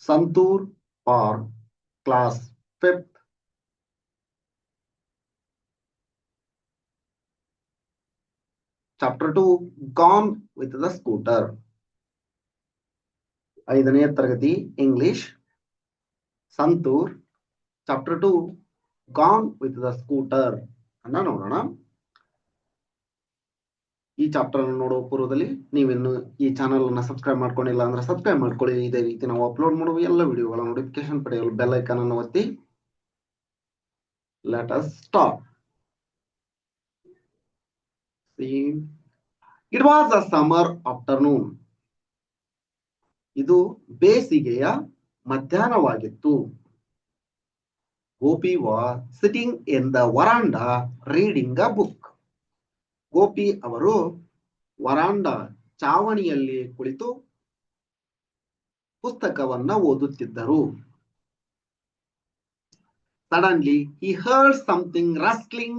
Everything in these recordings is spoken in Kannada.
Santur or class 5th. Chapter 2, Gone with the Scooter. 5ನೇ ತರಗತಿ English santoor chapter 2 gone with the scooter ಅನ್ನ ನೋಡೋಣ. ಈ ಚಾಪ್ಟರ್ ಅನ್ನು ನೋಡುವ ಪೂರ್ವದಲ್ಲಿ ನೀವಿನ್ನು ಈ ಚಾನಲ್ ಅನ್ನ ಸಬ್ಸ್ಕ್ರೈಬ್ ಮಾಡ್ಕೊಂಡಿಲ್ಲ ಅಂದ್ರೆ ಸಬ್ಸ್ಕ್ರೈಬ್ ಮಾಡ್ಕೊಳ್ಳಿ. ಇದೇ ರೀತಿ ನಾವು ಅಪ್ಲೋಡ್ ಮಾಡುವ ಎಲ್ಲ ವಿಡಿಯೋಗಳ ನೋಟಿಫಿಕೇಶನ್ ಪಡೆಯಲು ಬೆಲ್ ಐಕಾನ್ ಅನ್ನು ಒತ್ತಿ. Let us start. It was a summer afternoon. ಇದು ಬೇಸಿಗೆಯ ಮಧ್ಯಾಹ್ನವಾಗಿತ್ತು. Gopi was sitting in the veranda reading a book. Gopi ಅವರು ವರಾಂಡಾ ಚಾವಣಿಯಲ್ಲಿ ಕುಳಿತು ಪುಸ್ತಕವನ್ನ ಓದುತ್ತಿದ್ದರು. Suddenly he heard something rustling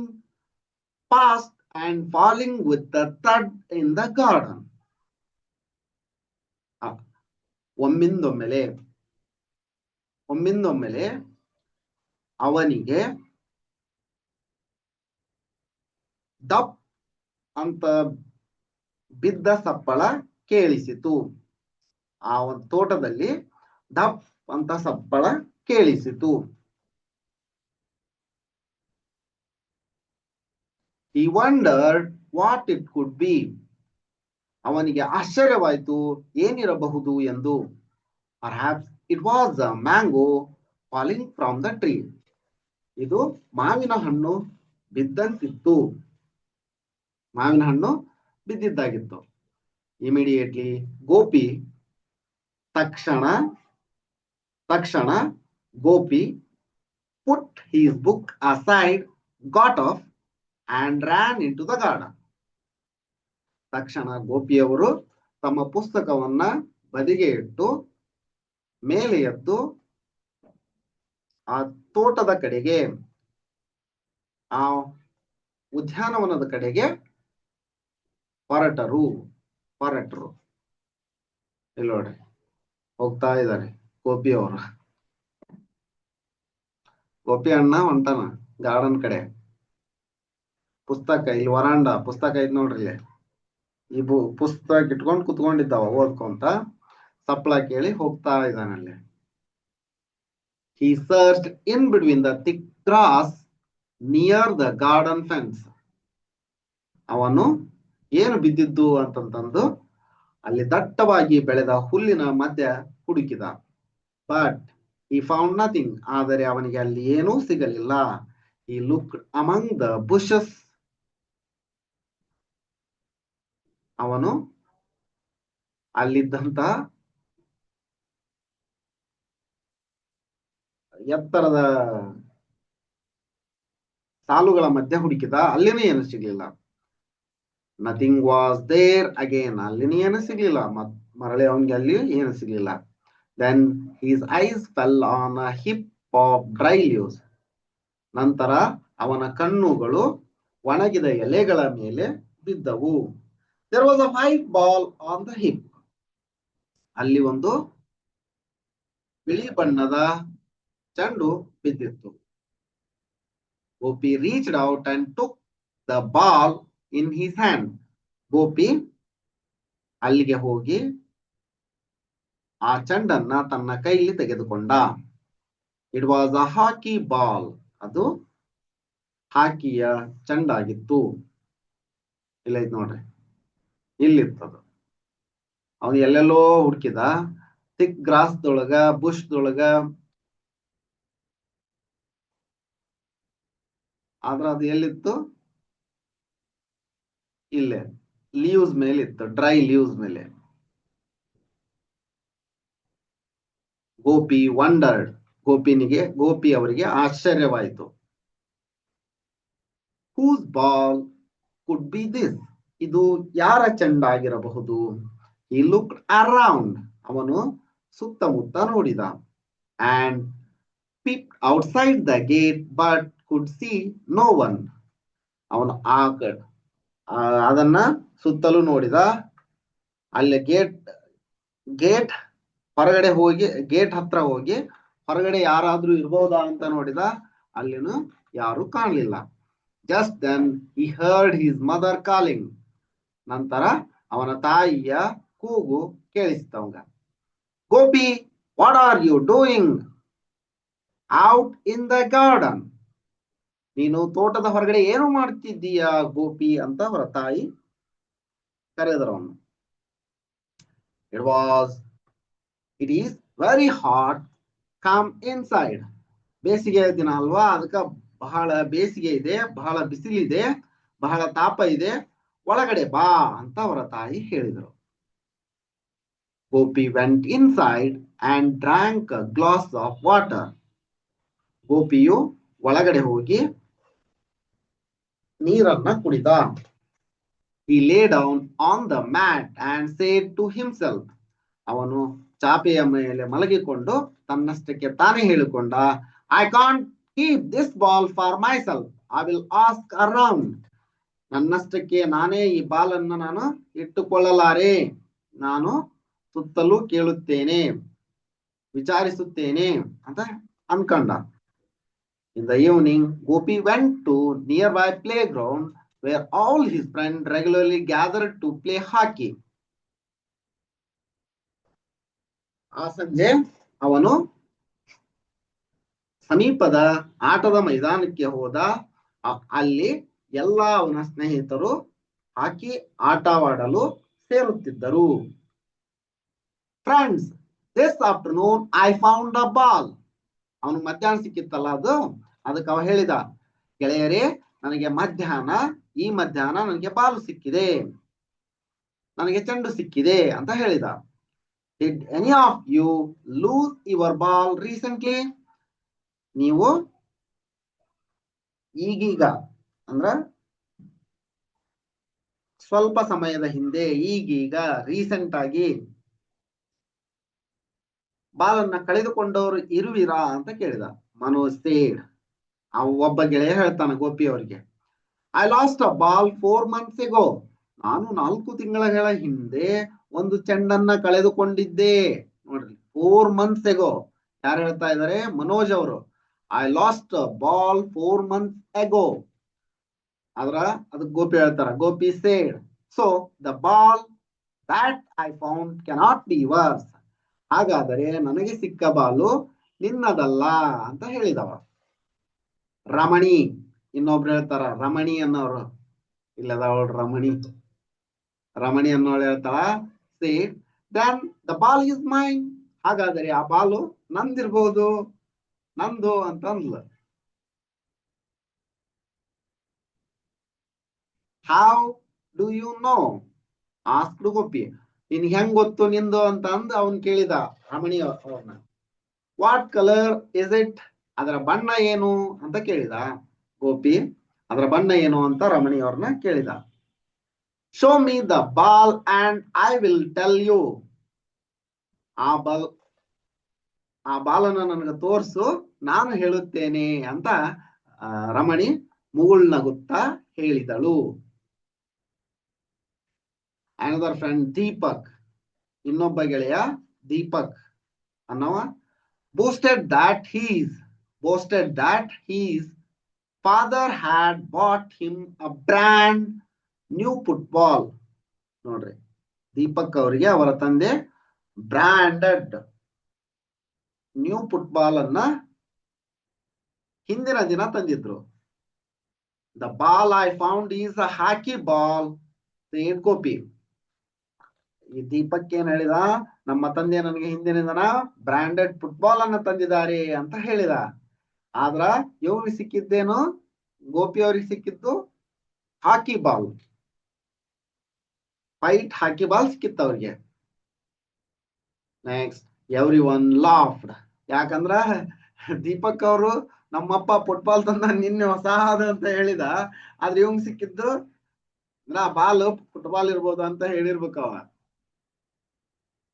past and falling with the thud in the garden. ಒಮ್ಮಿಂದೊಮ್ಮೆಲೆ ಅವನಿಗೆ ದಪ್ ಅಂತ ಬಿದ್ದ ಸಪ್ಪಳ ಕೇಳಿಸಿತು. ಆ ಒಂದು ತೋಟದಲ್ಲಿ ದಪ್ ಅಂತ ಸಪ್ಪಳ ಕೇಳಿಸಿತು. He wondered what it could be. ಅವನಿಗೆ ಆಶ್ಚರ್ಯವಾಯಿತು ಏನಿರಬಹುದು ಎಂದು. Perhaps it was a mango falling from the tree. ಇದು ಮಾವಿನ ಹಣ್ಣು ಬಿದ್ದಂತಿತ್ತು. ಮಾವಿನ ಹಣ್ಣು ಬಿದ್ದಿದ್ದಾಗಿತ್ತು. ಇಮಿಡಿಯೇಟ್ಲಿ ಗೋಪಿ ತಕ್ಷಣ Gopi put his book aside, got off and ran into the garden. ತಕ್ಷಣ ಗೋಪಿಯವರು ತಮ್ಮ ಪುಸ್ತಕವನ್ನ ಬದಿಗೆ ಇಟ್ಟು ಮೇಲೆ ಎದ್ದು ಆ ತೋಟದ ಕಡೆಗೆ, ಆ ಉದ್ಯಾನವನದ ಕಡೆಗೆ ಹೊರಟರು. ಇಲ್ಲಿ ನೋಡಿ ಹೋಗ್ತಾ ಇದ್ದಾರೆ ಗೋಪಿಯವರು. ಗೋಪಿ ಅಣ್ಣ ಹೊಂಟಾನ ಗಾರ್ಡನ್ ಕಡೆ. ಪುಸ್ತಕ ಇಲ್ಲಿ ವರಾಂಡ ಪುಸ್ತಕ ಐತ್ ನೋಡ್ರಿ. ಈ ಪುಸ್ತಕ ಇಟ್ಕೊಂಡು ಕುತ್ಕೊಂಡಿದ್ದಾವ ಓದ್ಕೊಂತ. ಸಪ್ಪಳ ಕೇಳಿ ಹೋಗ್ತಾ ಇದ್ದಾನಲ್ಲಿ. He searched in between the thick grass near the garden fence. ಅವನು ಏನು ಬಿದ್ದಿದ್ದು ಅಂತಂತಂದು ಅಲ್ಲಿ ದಟ್ಟವಾಗಿ ಬೆಳೆದ ಹುಲ್ಲಿನ ಮಧ್ಯ ಹುಡುಕಿದ. But he found nothing. ಆದರೆ ಅವನಿಗೆ ಅಲ್ಲಿ ಏನೂ ಸಿಗಲಿಲ್ಲ. He looked among the bushes. ಅವನು ಅಲ್ಲಿದ್ದಂತ ಎತ್ತರದ ಸಾಲುಗಳ ಮಧ್ಯೆ ಹುಡುಕಿದ. ಅಲ್ಲಿನೂ ಏನು ಸಿಗ್ಲಿಲ್ಲ. Nothing was there again. ಅಲ್ಲಿನೂ ಏನು ಸಿಗ್ಲಿಲ್ಲ. ಮರಳಿ ಅವನಿಗೆ ಅಲ್ಲಿ ಏನು ಸಿಗ್ಲಿಲ್ಲ. Then his eyes fell on a heap of dry leaves. ನಂತರ ಅವನ ಕಣ್ಣುಗಳು ಒಣಗಿದ ಎಲೆಗಳ ಮೇಲೆ ಬಿದ್ದವು. There was a white ball on the heap. ಅಲ್ಲಿ ಒಂದು ಬಿಳಿ ಬಣ್ಣದ ಚೆಂಡು ಬಿದ್ದಿತ್ತು. Gopi reached out and took the ball in his hand. Gopi ಅಲ್ಲಿಗೆ ಹೋಗಿ ಆ ಚೆಂಡನ್ನ ತನ್ನ ಕೈಯಲ್ಲಿ ತೆಗೆದುಕೊಂಡ. It was a hockey ball. ಅದು ಹಾಕಿಯ ಚೆಂಡಾಗಿತ್ತು. ಇಲ್ಲ ಐತ್ ನೋಡ್ರಿ, ಇಲ್ಲಿತ್ತದು. ಅವನು ಎಲ್ಲೆಲ್ಲೋ ಹುಡುಕಿದ. ಥಿಕ್ ಗ್ರಾಸ್ ದೊಳಗ, ಬುಷ್ ದೊಳಗ. ಆದ್ರ ಅದು ಎಲ್ಲಿತ್ತು? ಇಲ್ಲೇ ಲೀವ್ಸ್ ಮೇಲೆ ಇತ್ತು, ಡ್ರೈ ಲೀವ್ಸ್ ಮೇಲೆ. ಗೋಪಿ ವಂಡರ್ಡ್. ಗೋಪಿ ಅವರಿಗೆ ಆಶ್ಚರ್ಯವಾಯಿತು. Whose ball could be this. ಇದು ಯಾರ ಚೆಂಡಾಗಿರಬಹುದು? He looked around. ಅವನು ಸುತ್ತಮುತ್ತ ನೋಡಿದ. And peeped outside the gate but could see no one. ಅವನು ಅದನ್ನ ಸುತ್ತಲೂ ನೋಡಿದ. ಅಲ್ಲಿ ಗೇಟ್ ಹೊರಗಡೆ ಹೋಗಿ ಗೇಟ್ ಹತ್ರ ಹೋಗಿ ಹೊರಗಡೆ ಯಾರಾದ್ರೂ ಇರ್ಬಹುದಾ ಅಂತ ನೋಡಿದ, ಅಲ್ಲಿನೂ ಯಾರು ಕಾಣಲಿಲ್ಲ. Just then he heard his mother calling. ನಂತರ ಅವನ ತಾಯಿಯ ಕೂಗು ಕೇಳಿಸ್ತವಂಗ. Gopi, what are you doing out in the garden? ನೀನು ತೋಟದ ಹೊರಗಡೆ ಏನು ಮಾಡ್ತಿದ್ದೀಯಾ ಗೋಪಿ ಅಂತ ಅವರ ತಾಯಿ ಕರೆದರವನು. It is very hot, come inside. ಬೇಸಿಗೆ ದಿನ ಅಲ್ವಾ, ಅದಕ್ಕ ಬಹಳ ಬೇಸಿಗೆ ಇದೆ, ಬಹಳ ಬಿಸಿಲಿದೆ, ಬಹಳ ತಾಪ ಇದೆ, ಒಳಗಡೆ ಬಾ ಅಂತ ಅವರ ತಾಯಿ ಹೇಳಿದರು. Gopi went inside and drank a glass of water. ಗೋಪಿಯು ಒಳಗಡೆ ಹೋಗಿ ನೀರನ್ನ ಕುಡಿದ. He lay down on the mat and said to himself. ಅವನು ಚಾಪೆಯ ಮೇಲೆ ಮಲಗಿಕೊಂಡು ತನ್ನಷ್ಟಕ್ಕೆ ತಾನೇ ಹೇಳಿಕೊಂಡ, I can't keep this ball for myself. I will ask around. ನನ್ನಷ್ಟಕ್ಕೆ ನಾನೇ ಈ ಬಾಲನ್ನು ನಾನು ಇಟ್ಟುಕೊಳ್ಳಲಾರೆ. ನಾನು ಸುತ್ತಲೂ ಕೇಳುತ್ತೇನೆ, ವಿಚಾರಿಸುತ್ತೇನೆ ಅಂತ ಅನ್ಕೊಂಡ. In the evening, Gopi went to nearby playground where all his friends regularly gathered to play hockey. ಆ ಸಂಜೆ ಅವನು ಸಮೀಪದ ಆಟದ ಮೈದಾನಕ್ಕೆ ಹೋದ. ಅಲ್ಲಿ ಎಲ್ಲ ಅವನ ಸ್ನೇಹಿತರು ಹಾಕಿ ಆಟವಾಡಲು ಸೇರುತ್ತಿದ್ದರು. Friends, this afternoon I found a ball. ಅವನು ಮಧ್ಯಾಹ್ನ ಸಿಕ್ಕಿತ್ತಲ್ಲ ಅದಕ್ಕೆ ಅವ ಹೇಳಿದ, ಗೆಳೆಯರೇ, ನನಗೆ ಈ ಮಧ್ಯಾಹ್ನ ನನಗೆ ಬಾಲು ಸಿಕ್ಕಿದೆ, ನನಗೆ ಚೆಂಡು ಸಿಕ್ಕಿದೆ ಅಂತ ಹೇಳಿದ. Did any of you lose your ball recently? ನೀವು ಈಗೀಗ ಅಂದ್ರ ಸ್ವಲ್ಪ ಸಮಯದ ಹಿಂದೆ, ಈಗೀಗ ರೀಸೆಂಟ್ ಆಗಿ ಬಾಲನ್ನ ಕಳೆದುಕೊಂಡವರು ಇರುವಿರಾ ಅಂತ ಕೇಳಿದ. ಮನೋಜ್ ಸೇಡ್, ಒಬ್ಬ ಗೆಳೆಯ ಹೇಳ್ತಾನ ಗೋಪಿ ಅವರಿಗೆ, I lost a ball 4 months ago. ನಾನು 4 ತಿಂಗಳ ಹಿಂದೆ ಒಂದು ಚೆಂಡನ್ನ ಕಳೆದುಕೊಂಡಿದ್ದೆ. ನೋಡ್ರಿ, 4 months ago. ಯಾರು ಹೇಳ್ತಾ ಇದ್ದಾರೆ? ಮನೋಜ್ ಅವರು. I lost a ball 4 months ago. ಅದಕ್ಕೆ ಗೋಪಿ ಹೇಳ್ತಾರ, Gopi said, so the ball that I found cannot be yours. ಹಾಗಾದರೆ ನನಗೆ ಸಿಕ್ಕ ಬಾಲು ನಿನ್ನದಲ್ಲ ಅಂತ ಹೇಳಿದವ. ರಮಣಿ, ಇನ್ನೊಬ್ರು ಹೇಳ್ತಾರ ರಮಣಿ ಅನ್ನೋರು, ಇಲ್ಲದ ಅವಳು ರಮಣಿ ಅನ್ನೋಳು ಹೇಳ್ತಾಳ, said then the ball is mine. ಹಾಗಾದರೆ ಆ ಬಾಲು ನಂದಿರ್ಬಹುದು, ನಂದು ಅಂತ ಅಂದ್ಲು. How do you know asked Gopi. ನಿನ್ ಹೆಂಗ್ ಗೊತ್ತು ನಿಂದು ಅಂತ ಅಂದ್ ಅವನ್ ಕೇಳಿದ ರಮಣಿ ಅವ್ರನ್ನ. What colour is it? ಅದರ ಬಣ್ಣ ಏನು ಅಂತ ಕೇಳಿದ ಗೋಪಿ. ಅದರ ಬಣ್ಣ ಏನು ಅಂತ ರಮಣಿ ಅವ್ರನ್ನ ಕೇಳಿದ. Show me the ball and I will tell you. ಆ ಬಾಲನ್ನ ನನಗೆ ತೋರ್ಸು, ನಾನು ಹೇಳುತ್ತೇನೆ ಅಂತ ರಮಣಿ ಮುಗುಳ್ನಗುತ್ತಾ ಹೇಳಿದಳು. Another friend ದೀಪಕ್, ಇನ್ನೊಬ್ಬ ಗೆಳೆಯ Deepak ಅನ್ನವ, boasted that his father had bought him a brand new football. ನೋಡ್ರಿ, ದೀಪಕ್ ಅವರಿಗೆ ಅವರ ತಂದೆ ಬ್ರಾಂಡೆಡ್ ನ್ಯೂ ಫುಟ್ಬಾಲ್ ಅನ್ನ ಹಿಂದಿನ ದಿನ ತಂದಿದ್ರು. The ball I found is a hockey ball, said Gopi. ಈ ದೀಪಕ್ ಏನ್ ಹೇಳಿದ, ನಮ್ಮ ತಂದೆ ನನಗೆ ಹಿಂದಿನ ದಿನ ಬ್ರಾಂಡೆಡ್ ಫುಟ್ಬಾಲ್ ಅನ್ನ ತಂದಿದ್ದಾರೆ ಅಂತ ಹೇಳಿದ. ಆದ್ರ ಇವ್ರಿಗೆ ಸಿಕ್ಕಿದ್ದೇನು, ಗೋಪಿ ಅವ್ರಿಗೆ ಸಿಕ್ಕಿದ್ದು ಹಾಕಿ ಬಾಲ್, ವೈಟ್ ಹಾಕಿ ಬಾಲ್ ಸಿಕ್ಕಿತ್ತು ಅವ್ರಿಗೆ. Next, every one laughed. ಯಾಕಂದ್ರ ದೀಪಕ್ ಅವರು ನಮ್ಮಪ್ಪ ಫುಟ್ಬಾಲ್ ತಂದ ನಿನ್ನೆ ಹೊಸಾದ ಅಂತ ಹೇಳಿದ, ಆದ್ರೆ ಇವಂಗ್ ಸಿಕ್ಕಿದ್ದು ಬಾಲ್ ಫುಟ್ಬಾಲ್ ಇರ್ಬೋದು ಅಂತ ಹೇಳಿರ್ಬೇಕು ಅವ.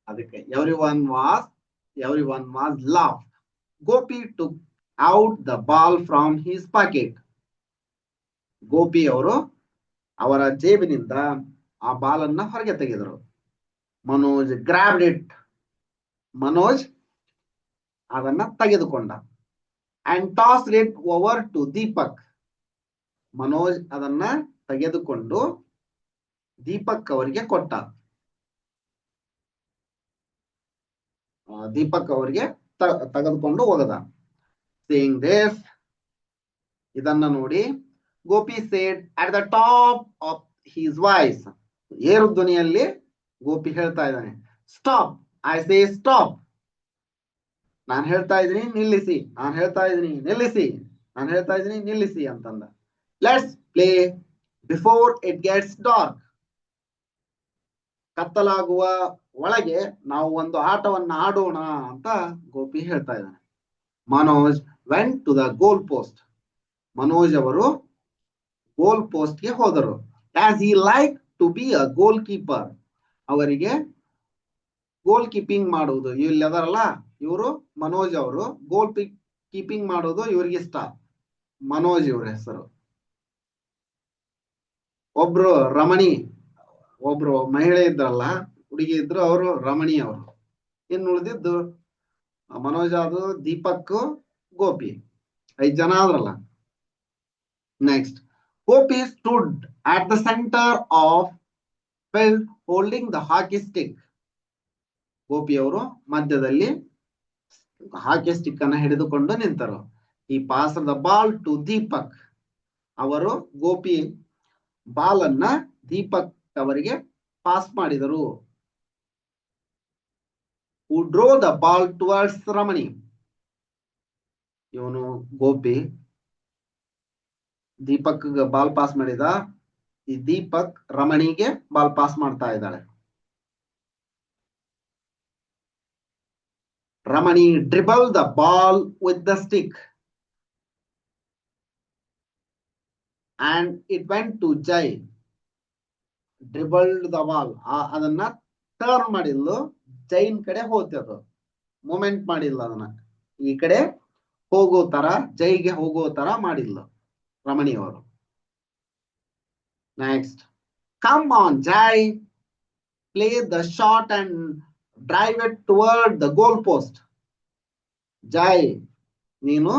ಅದಕ್ಕೆ everyone was laugh. Gopi took out the ball from his pocket. Gopi ಅವರು ಅವರ ಜೇಬಿನಿಂದ ಆ ಬಾಲನ್ನ ಹೊರಗೆ ತೆಗೆದರು. Manoj grabbed it. ಮನೋಜ್ ಅದನ್ನ ತೆಗೆದುಕೊಂಡ. And toss it over to Deepak. Manoj ಅದನ್ನ ತೆಗೆದುಕೊಂಡು ದೀಪಕ್ ಅವರಿಗೆ ಕೊಟ್ಟ. ದೀಪಕ್ ಅವರಿಗೆ ತೆಗೆದುಕೊಂಡು ಹೋಗದ. ಸೇಯಿಂಗ್ ದಿಸ್, ಇದನ್ನ ನೋಡಿ Gopi said at the top of his voice. ಏರು ಧ್ವನಿಯಲ್ಲಿ ಗೋಪಿ ಹೇಳ್ತಾ ಇದ್ದಾನೆ, ಸ್ಟಾಪ್, ಐ ಸೇ ಸ್ಟಾಪ್. ನಾನು ಹೇಳ್ತಾ ಇದ್ದೀನಿ ನಿಲ್ಲಿಸಿ, ನಾನು ಹೇಳ್ತಾ ಇದ್ದೀನಿ ನಿಲ್ಲಿಸಿ, ನಾನು ಹೇಳ್ತಾ ಇದ್ದೀನಿ ನಿಲ್ಲಿಸಿ ಅಂತಂದ. Let's play before it gets dark. ಕತ್ತಲಾಗುವ ಒಳಗೆ ನಾವು ಒಂದು ಆಟವನ್ನ ಆಡೋಣ ಅಂತ ಗೋಪಿ ಹೇಳ್ತಾ ಇದ್ದಾನೆ. Manoj went to the goal post. Manoj ಅವರು ಗೋಲ್ ಪೋಸ್ಟ್ ಗೆ ಹೋದರು. As he like to be a goalkeeper. ಅವರಿಗೆ ಗೋಲ್ ಕೀಪಿಂಗ್ ಮಾಡುವುದು, ಇಲ್ಲಿ ಅದರಲ್ಲ ಇವರು ಮನೋಜ್ ಅವರು ಗೋಲ್ ಕೀಪಿಂಗ್ ಮಾಡೋದು ಇವ್ರಿಗೆ ಇಷ್ಟ. ಮನೋಜ್ ಇವ್ರ ಹೆಸರು. ಒಬ್ರು ರಮಣಿ, ಒಬ್ರು ಮಹಿಳೆ ಇದ್ರಲ್ಲ, ಹುಡುಗಿ ಇದ್ರು, ಅವರು ರಮಣಿ ಅವರು. ಇನ್ನು ಉಳಿದಿದ್ದು ಮನೋಜ್ ಅದು, ದೀಪಕ್, ಗೋಪಿ, 5 ಜನ ಆದ್ರಲ್ಲ. Next, Gopi stood at the center of field holding the hockey stick. Gopi ಅವರು ಮಧ್ಯದಲ್ಲಿ ಹಾಕಿ ಸ್ಟಿಕ್ ಅನ್ನ ಹಿಡಿದುಕೊಂಡು ನಿಂತರು. He pass the ball to Deepak. ಅವರು ಗೋಪಿ ಬಾಲ್ ಅನ್ನ ದೀಪಕ್ ಅವರಿಗೆ ಪಾಸ್ ಮಾಡಿದರು. Who drew the ball towards Ramani. ಇವನು ಗೋಪಿ ದೀಪಕ್ ಬಾಲ್ ಪಾಸ್ ಮಾಡಿದ. ಈ ದೀಪಕ್ ರಮಣಿಗೆ ಬಾಲ್ ಪಾಸ್ ಮಾಡ್ತಾ ಇದ್ದಾಳೆ. Ramani dribble the ball with the stick and it went to Jai. Dribbled the ball, ಅದನ್ನ ಟರ್ನ್ ಮಾಡಿದ್ಲು, ಜೈನ್ ಕಡೆ ಹೋಗ್ತದ. ಮೂಮೆಂಟ್ ಮಾಡಿಲ್ಲ, ಅದನ್ನ ಈ ಕಡೆ ಹೋಗೋ ತರ, ಜೈಗೆ ಹೋಗೋ ತರ ಮಾಡಿದ್ಲು ರಮಣಿಯವರು. Next, come on Jai, play the shot and drive it toward the goal post. Jai, ನೀನು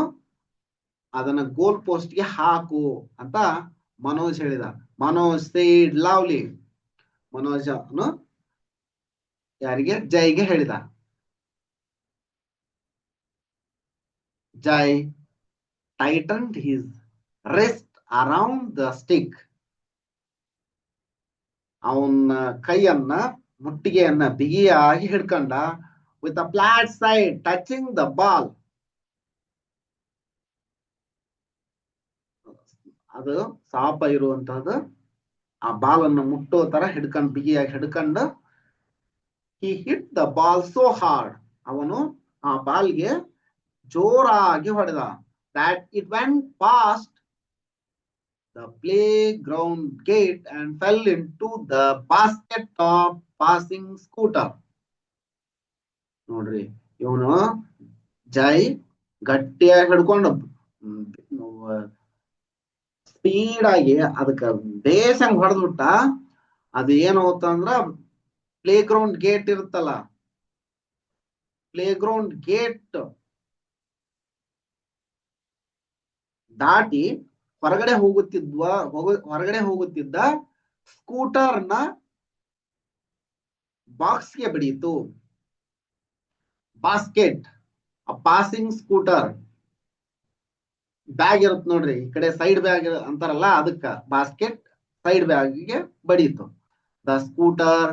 ಅದನ್ನ ಗೋಲ್ ಪೋಸ್ಟ್ ಗೆ ಹಾಕು ಅಂತ ಮನೋಜ್ ಹೇಳಿದ. Manoj seed lovely. ಮನೋಜ್ ಯಾರಿಗೆ? ಜೈಗೆ ಹೇಳಿದ. Jai tightened his wrist around the stick. ಅವನ ಕೈಯನ್ನ, ಮುಟ್ಟಿಗೆಯನ್ನ ಬಿಗಿಯಾಗಿ ಹಿಡ್ಕೊಂಡ. With a flat side touching the ball. ಅದು ಸಾಪ ಇರುವಂತಹದ್ದು, ಆ ಬಾಲ್ ಅನ್ನು ಮುಟ್ಟೋ ತರ ಹಿಡ್ಕೊಂಡು, ಬಿಗಿಯಾಗಿ ಹಿಡ್ಕೊಂಡು, he hit the ball so hard. ಅವನು ಆ ಬಾಲ್ಗೆ ಜೋರಾಗಿ ಹೊಡೆದ. that it went past the playground gate and fell into the basket of passing scooter. ನೋಡ್ರಿ, ಇವನು ಜೈ ಗಟ್ಟಿಯಾಗಿ ಹಿಡ್ಕೊಂಡು ಸ್ಪೀಡ್ ಆಗಿ ಅದಕ್ಕೆ ಬೇಸಂಗ್ ಹೊಡೆದ್ಬಿಟ್ಟ. ಅದು ಏನು ಹೋತಂದ್ರ, ಪ್ಲೇ ಗ್ರೌಂಡ್ ಗೇಟ್ ಇರುತ್ತಲ್ಲ, ಪ್ಲೇ ಗ್ರೌಂಡ್ ಗೇಟ್ ದಾಟಿ ಹೊರಗಡೆ ಹೋಗುತ್ತಿದ್ದ ಸ್ಕೂಟರ್ನ ಬಾಕ್ಸ್ಗೆ ಬಡಿಯಿತು. ಬಾಸ್ಕೆಟ್, ಪಾಸಿಂಗ್ ಸ್ಕೂಟರ್ ಬ್ಯಾಗ್ ಇರುತ್ತೆ ನೋಡ್ರಿ, ಈ ಕಡೆ ಸೈಡ್ ಬ್ಯಾಗ್ ಅಂತಾರಲ್ಲ, ಅದಕ್ಕ ಬಾಸ್ಕೆಟ್ ಸೈಡ್ ಬ್ಯಾಗ್ಗೆ ಬಡಿಯಿತು. The scooter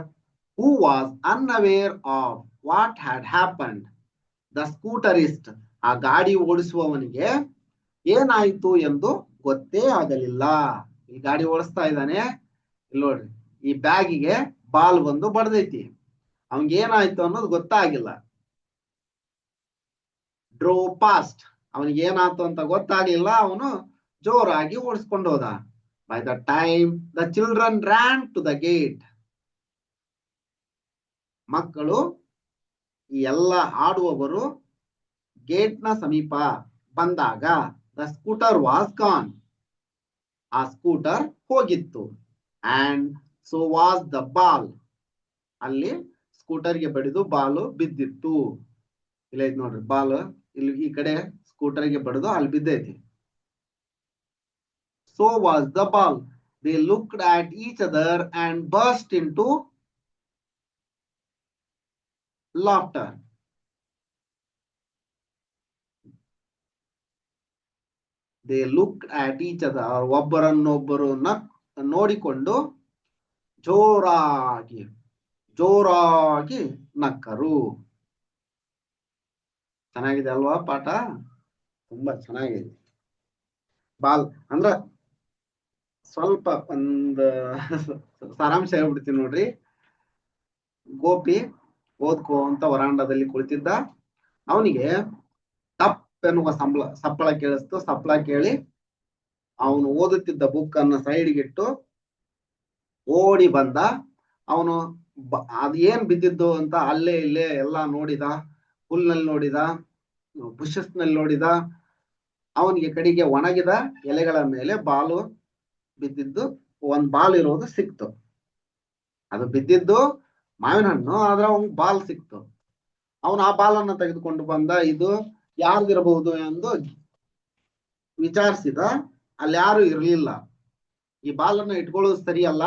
who was unaware of what had happened. The scooterist, ಆ ಗಾಡಿ ಓಡಿಸುವವನಿಗೆ ಏನಾಯ್ತು ಎಂದು ಗೊತ್ತೇ ಆಗಲಿಲ್ಲ. ಈ ಗಾಡಿ ಓಡಿಸ್ತಾ ಇದ್ದಾನೆ, ಇಲ್ಲಿ ನೋಡ್ರಿ, ಈ ಬ್ಯಾಗಿಗೆ ಬಾಲ್ ಬಂದು ಬಡ್ದೈತಿ, ಅವನ್ಗೆ ಏನಾಯ್ತು ಅನ್ನೋದು ಗೊತ್ತಾಗಿಲ್ಲ. ಡ್ರೋ ಪಾಸ್ಟ್, ಅವನಿಗೆ ಏನಾಯ್ತು ಅಂತ ಗೊತ್ತಾಗ್ಲಿಲ್ಲ, ಅವನು ಜೋರಾಗಿ ಓಡಿಸ್ಕೊಂಡು ಹೋದ. By the time the children ran to the gate. ಮಕ್ಕಳು, ಈ ಎಲ್ಲ ಆಡುವವರು ಗೇಟ್ನ ಸಮೀಪ ಬಂದಾಗ ದ ಸ್ಕೂಟರ್ ವಾಸ್ ಗಾನ್. ಆ ಸ್ಕೂಟರ್ ಹೋಗಿತ್ತು. And so was the ball. ಅಲ್ಲಿ ಸ್ಕೂಟರ್ಗೆ ಬಡಿದು ಬಾಲು ಬಿದ್ದಿತ್ತು. ಇಲ್ಲ ಐತಿ ನೋಡ್ರಿ ಬಾಲ್, ಇಲ್ಲಿ ಈ ಕಡೆ ಸ್ಕೂಟರ್ಗೆ ಬಡಿದು ಅಲ್ಲಿ ಬಿದ್ದೈತಿ. So was the ball. They looked at each other and burst into laughter. They looked at each other. ಒಬ್ಬರನ್ನೊಬ್ಬರು ನೋಡಿಕೊಂಡು ಜೋರಾಗಿ ನಕ್ಕರು. ಚೆನ್ನಾಗಿದೆ ಅಲ್ವಾ ಪಾಠ? ತುಂಬಾ ಚೆನ್ನಾಗಿದೆ. ಬಾಲ್ ಅಂದ್ರ ಸ್ವಲ್ಪ ಒಂದು ಸಾರಾಂಶ ಹೇಳ್ಬಿಡ್ತೀನಿ ನೋಡ್ರಿ. ಗೋಪಿ ಓದ್ಕೋ ಅಂತ ವರಾಂಡದಲ್ಲಿ ಕುಳಿತಿದ್ದ. ಅವನಿಗೆ ಟಪ್ ಎನ್ನುವ ಸಪ್ಪಳ ಕೇಳಿಸ್ತು. ಸಪ್ಪಳ ಕೇಳಿ ಅವನು ಓದುತ್ತಿದ್ದ ಬುಕ್ ಅನ್ನ ಸೈಡ್ಗಿಟ್ಟು ಓಡಿ ಬಂದ. ಅವನು ಅದ್ ಏನ್ ಬಿದ್ದಿದ್ದು ಅಂತ ಅಲ್ಲೇ ಇಲ್ಲೇ ಎಲ್ಲಾ ನೋಡಿದ. ಹುಲ್ನಲ್ಲಿ ನೋಡಿದ, ಬುಷಸ್ ನಲ್ಲಿ ನೋಡಿದ. ಅವನಿಗೆ ಕಡೆಗೆ ಒಣಗಿದ ಎಲೆಗಳ ಮೇಲೆ ಬಾಲು ಬಿದ್ದಿದ್ದು, ಒಂದ್ ಬಾಲ್ ಇರೋದು ಸಿಕ್ತು. ಅದು ಬಿದ್ದಿದ್ದು ಮಾವಿನ ಹಣ್ಣು, ಆದ್ರೆ ಅವನ್ ಬಾಲ್ ಸಿಕ್ತು. ಅವನು ಆ ಬಾಲನ್ನು ತೆಗೆದುಕೊಂಡು ಬಂದ. ಇದು ಯಾರ್ದಿರಬಹುದು ಎಂದು ವಿಚಾರಿಸಿದ. ಅಲ್ಲಿ ಯಾರು ಇರ್ಲಿಲ್ಲ. ಈ ಬಾಲನ್ನ ಇಟ್ಕೊಳ್ಳೋದು ಸರಿಯಲ್ಲ,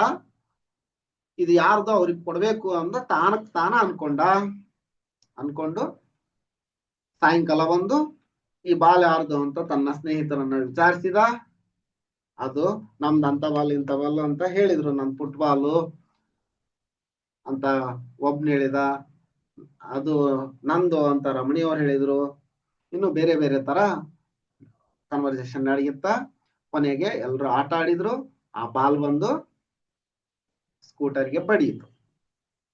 ಇದು ಯಾರ್ದು ಅವ್ರಿಗೆ ಕೊಡ್ಬೇಕು ಅಂತ ತಾನ ಅನ್ಕೊಂಡು ಸಾಯಂಕಾಲ ಬಂದು ಈ ಬಾಲ್ ಯಾರ್ದು ಅಂತ ತನ್ನ ಸ್ನೇಹಿತರನ್ನ ವಿಚಾರಿಸಿದ. ಅದು ನಮ್ದು ಅಂತ ಬಾಲ್ ಇಂಥ ಬಾಲ್ ಅಂತ ಹೇಳಿದ್ರು. ನಮ್ ಫುಟ್ಬಾಲು ಅಂತ ಒಬ್ನು ಹೇಳಿದ. ಅದು ನಂದು ಅಂತ ರಮಣಿಯವ್ರು ಹೇಳಿದ್ರು. ಇನ್ನು ಬೇರೆ ಬೇರೆ ತರ ಕನ್ವರ್ಸೇಷನ್ ನಡೆಯುತ್ತಾ ಕೊನೆಗೆ ಎಲ್ರು ಆಟ ಆಡಿದ್ರು. ಆ ಬಾಲ್ ಬಂದು ಸ್ಕೂಟರ್ಗೆ ಬಡಿಯಿತು.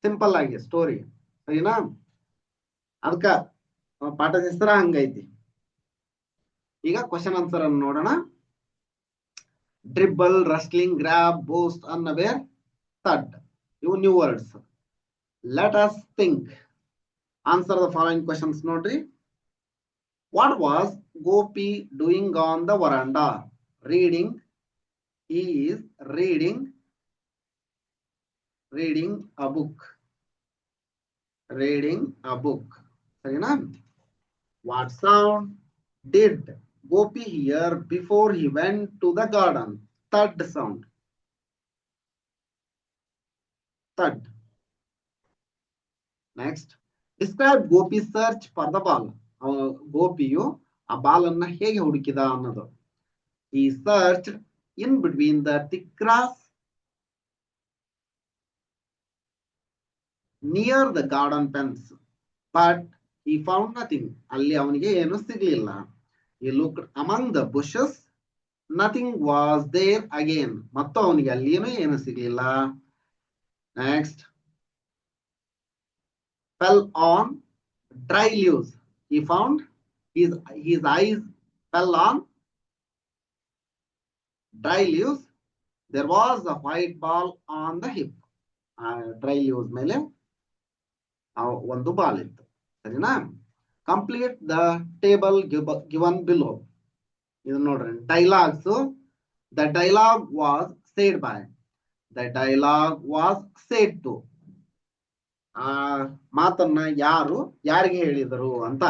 ಸಿಂಪಲ್ ಆಗಿ ಸ್ಟೋರಿ, ಸರಿನಾ? ಅದಕ್ಕ ಪಾಠದ ಹೆಸರ ಹಂಗೈತಿ. ಈಗ ಕ್ವಶನ್ ಆನ್ಸರ್ ಅನ್ನು ನೋಡೋಣ. Dribble, rustling, grab, boost, unaware, thud, ಇವು new words. Let us think. Answer the following questions ನೋಡ್ರಿ. What was Gopi doing on the veranda? Reading. He is reading a book. ಸರಿನಾ? What sound did Gopi hear before he went to the garden? Thud sound. Thud. Next, describe Gopi's search for the ball. ಗೋಪಿಯು ಆ ಬಾಲನ್ನ ಹೇಗೆ ಹುಡುಕಿದ ಅನ್ನೋದು. He searched in between the thick grass near the garden fence, but he found nothing. ಅಲ್ಲಿ ಅವನಿಗೆ ಏನು ಸಿಗ್ಲಿಲ್ಲ. He looked among the bushes, nothing was there again. ಮತ್ತು ಅವನಿಗೆ ಅಲ್ಲಿ ಏನು ಸಿಗ್ಲಿಲ್ಲ. Next, fell on dry leaves. He found his eyes fell on dry leaves. There was a white ball on the hip. Dry leaves ಮೇಲೆ ಒಂದು ಬಾಲ್ ಇತ್ತು. ಸರಿನಾ? Complete the table given below. ಇದು ನೋಡ್ರಿ dialogues. The dialogue was said by. The dialogue was said to. ಆ ಮಾತನ್ನ ಯಾರಿಗೆ ಹೇಳಿದರು ಅಂತ.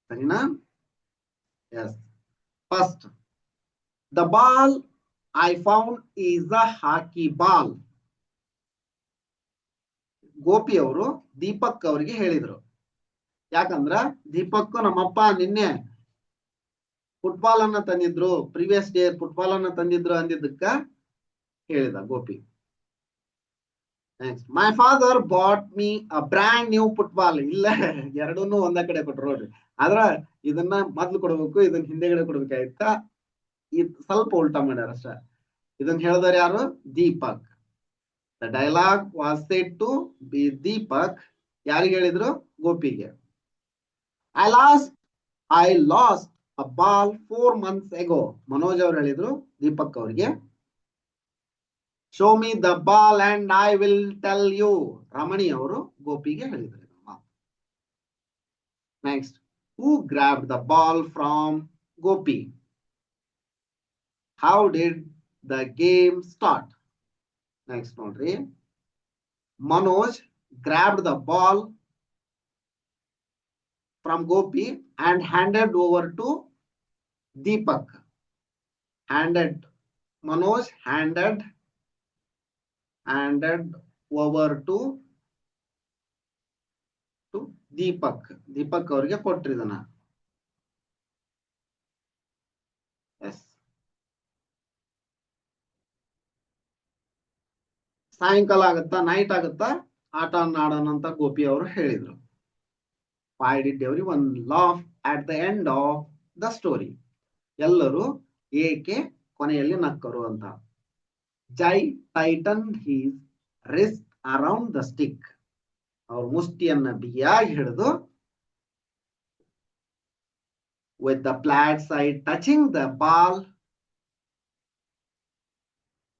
ಸರಿನಾ? Yes. First, the ball I found is a hockey ball. Gopi ಅವರು ದೀಪಕ್ ಅವರಿಗೆ ಹೇಳಿದ್ರು. ಯಾಕಂದ್ರ ದೀಪಕ್ ನಮ್ಮಪ್ಪ ನಿನ್ನೆ ಫುಟ್ಬಾಲ್ ಅನ್ನ ತಂದಿದ್ರು, ಪ್ರೀವಿಯಸ್ ಡೇ ಫುಟ್ಬಾಲ್ ಅನ್ನ ತಂದಿದ್ರು ಅಂದಿದ್ದಕ್ಕ ಹೇಳಿದ Gopi. Next, my father bought me a brand new football. ಇಲ್ಲ, ಎರಡನ್ನೂ ಒಂದ ಕಡೆ ಕೊಟ್ರು ನೋಡ್ರಿ. ಆದ್ರ ಇದನ್ನ ಮೊದ್ಲು ಕೊಡ್ಬೇಕು, ಇದನ್ನ ಹಿಂದೆಗಡೆ ಕೊಡ್ಬೇಕಾಯ್ತಾ. ಸ್ವಲ್ಪ ಉಲ್ಟಾ ಮಾಡ್ಯಾರ ಅಷ್ಟ. ಇದನ್ನ ಹೇಳಿದವರು ಯಾರು? Deepak. The dialogue was said to be Deepak. ಯಾರಿಗೆ ಹೇಳಿದ್ರು? ಗೋಪಿಗೆ. I lost a ball 4 months ago. Manoj ಅವ್ರು ಹೇಳಿದ್ರು ದೀಪಕ್ ಅವ್ರಿಗೆ. Show me the ball and I will tell you. Ramani ಅವರು ಗೋಪಿಗೆ ಹೇಳಿದ್ರು. Next, who grabbed the ball from Gopi? How did the game start? Next ನೋಡ್ರಿ. Manoj grabbed the ball from Gopi and handed over to Deepak. Manoj handed over to Deepak. Deepak ಅವರಿಗೆ ಕೊಟ್ಟಿದ್ದಾನ. ಎಸ್. ಸಾಯಂಕಾಲ ಆಗುತ್ತಾ, ನೈಟ್ ಆಗುತ್ತಾ, ಆಟ ಆಡೋಣ ಅಂತ ಗೋಪಿ ಅವರು ಹೇಳಿದ್ರು. Why did everyone laugh at the end of the story? ಎಲ್ಲರೂ ಏಕೆ ಕೊನೆಯಲ್ಲಿ ನಕ್ಕರು ಅಂತ. Jai tightened his wrist around the stick. ಅವ್ರ ಮುಷ್ಟಿಯನ್ನ ಬಿಗಿಯಾಗಿ ಹಿಡಿದು with the flat side touching the ball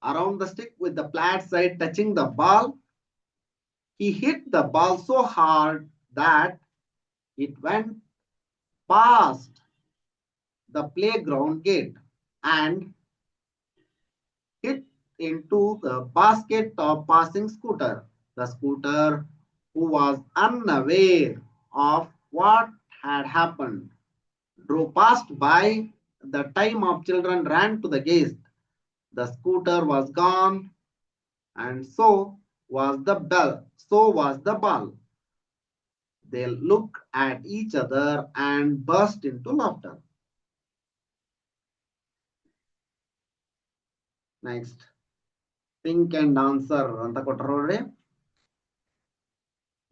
around the stick, with the flat side touching the ball, he hit the ball so hard that it went past the playground gate and hit into the basket of passing scooter. The scooter, who was unaware of what had happened, drove past by the time of children ran to the gate. The scooter was gone, and so was the ball. They looked at each other and burst into laughter. Next, think and answer anta kottaru nodi.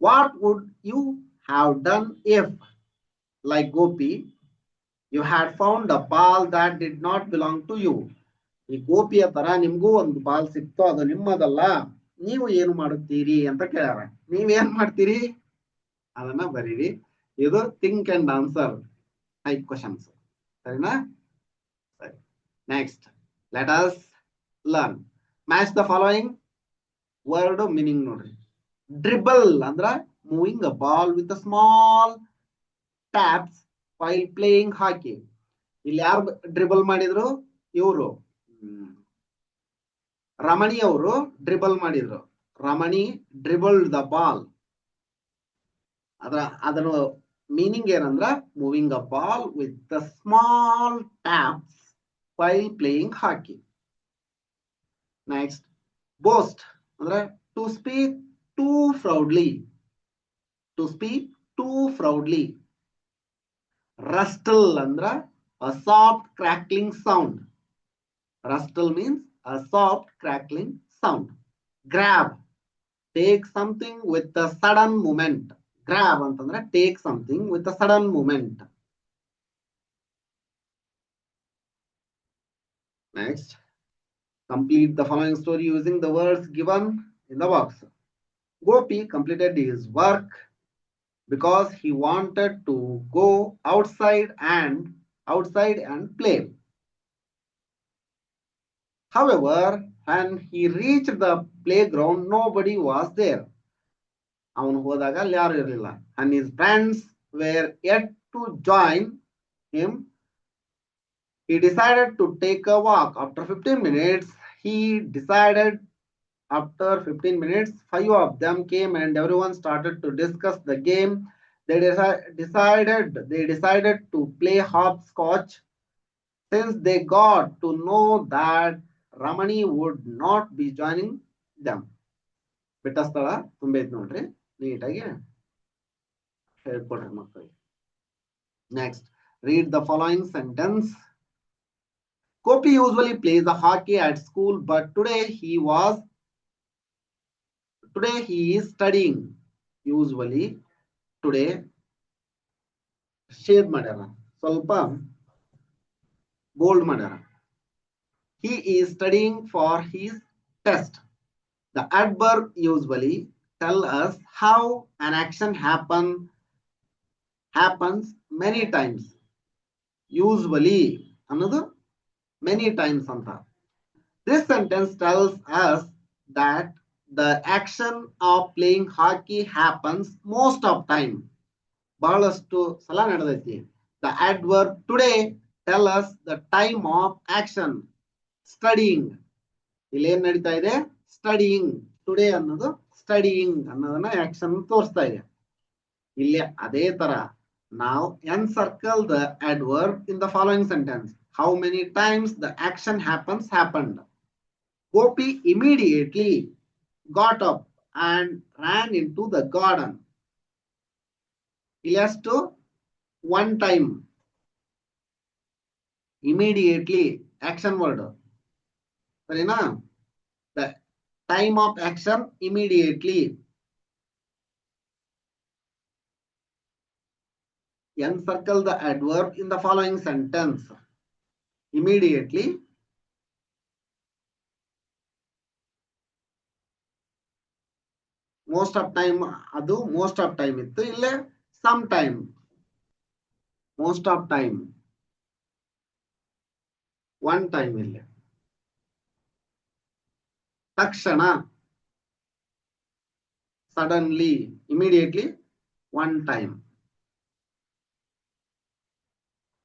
What would you have done if, like Gopi, you had found a ball that did not belong to you? ಈ ಗೋಪಿಯ ತರ ನಿಮ್ಗೂ ಒಂದು ಬಾಲ್ ಸಿಕ್ತು, ಅದು ನಿಮ್ಮದಲ್ಲ, ನೀವು ಏನು ಮಾಡುತ್ತೀರಿ ಅಂತ ಕೇಳ್ಯಾರ. ನೀವೇನ್ ಮಾಡ್ತೀರಿ ಅದನ್ನ ಬರೀರಿ. ಇದು think and answer type questions. ಸರಿನಾ? ಸರಿ. Next, let us learn. Match the following word meaning ನೋಡ್ರಿ. ಡ್ರಿಬಲ್ ಅಂದ್ರ moving a ball with a small taps while playing hockey. ಇಲ್ಲಿ ಯಾರು ಡ್ರಿಬಲ್ ಮಾಡಿದ್ರು? ಇವರು ರಮಣಿ ಅವರು ಡ್ರಿಬಲ್ ಮಾಡಿದ್ರು. Ramani dribbled the ball. ಅದರ ಮೀನಿಂಗ್ ಏನಂದ್ರ moving a ball with the small taps while playing hockey. Next, boast ಅಂದ್ರೆ to speak too proudly. To speak too proudly. ರಸ್ಟಲ್ ಅಂದ್ರ a soft crackling sound. Rustle means a soft crackling sound. Grab, take something with a sudden movement. Grab ಅಂತಂದ್ರೆ take something with a sudden movement. Next, complete the following story using the words given in the box. Gopi completed his work because he wanted to go outside and play. However, when he reached the playground, nobody was there. ಅವನು ಹೋದಾಗ ಅಲ್ಲಿ ಯಾರು ಇರಲಿಲ್ಲ. And his friends were yet to join him. He decided to take a walk. After 15 minutes, 5 of them came and everyone started to discuss the game. They decided to play hopscotch. Since they got to know that Ramani would not be joining them. ಬಿಟ್ಟ ಸ್ಥಳ ತುಂಬೈತ್ ನೋಡ್ರಿ, ನೀಟಾಗಿ ಹೇಳ್ಕೊಡ್ರಿ ಮಕ್ಕಳಿಗೆ. Next, read the following sentence. Gopi usually plays the hockey at school, but today he is studying. Usually, today shade ಮಾಡ್ಯಾರ, ಸ್ವಲ್ಪ bold ಮಾಡ್ಯಾರ. He is studying for his test. The adverb usually tell us how an action happens many times. Usually ಅನ್ನೋದು many times ಅಂತ. This sentence tells us that the action of playing hockey happens most of time. ಬಹಳಷ್ಟು ಸಲ ನಡೆದೈತಿ. The adverb today tell us the time of action. Studying. ಇಲ್ಲಿ ಏನ್ ನಡೀತಾ ಇದೆ? Studying. Today ಅನ್ನೋದು ಸ್ಟಡಿಯಿಂಗ್ ಅನ್ನೋದನ್ನ ಆಕ್ಷನ್ ತೋರಿಸ್ತಾ ಇದೆ. ಇಲ್ಲಿ ಅದೇ ತರ ನಾವು ಎನ್ಸರ್ಕಲ್ the adverb in the following sentence. How many times the action happened. Gopi immediately got up and ran into the garden. Ilyastu one time. Immediately action word. Sarina? The time of action immediately. Encircle the adverb in the following sentence. Immediately. Most of time adu most of time ittu ille sometime. Most of time. One time ille. Takshana. Suddenly. Immediately. One time.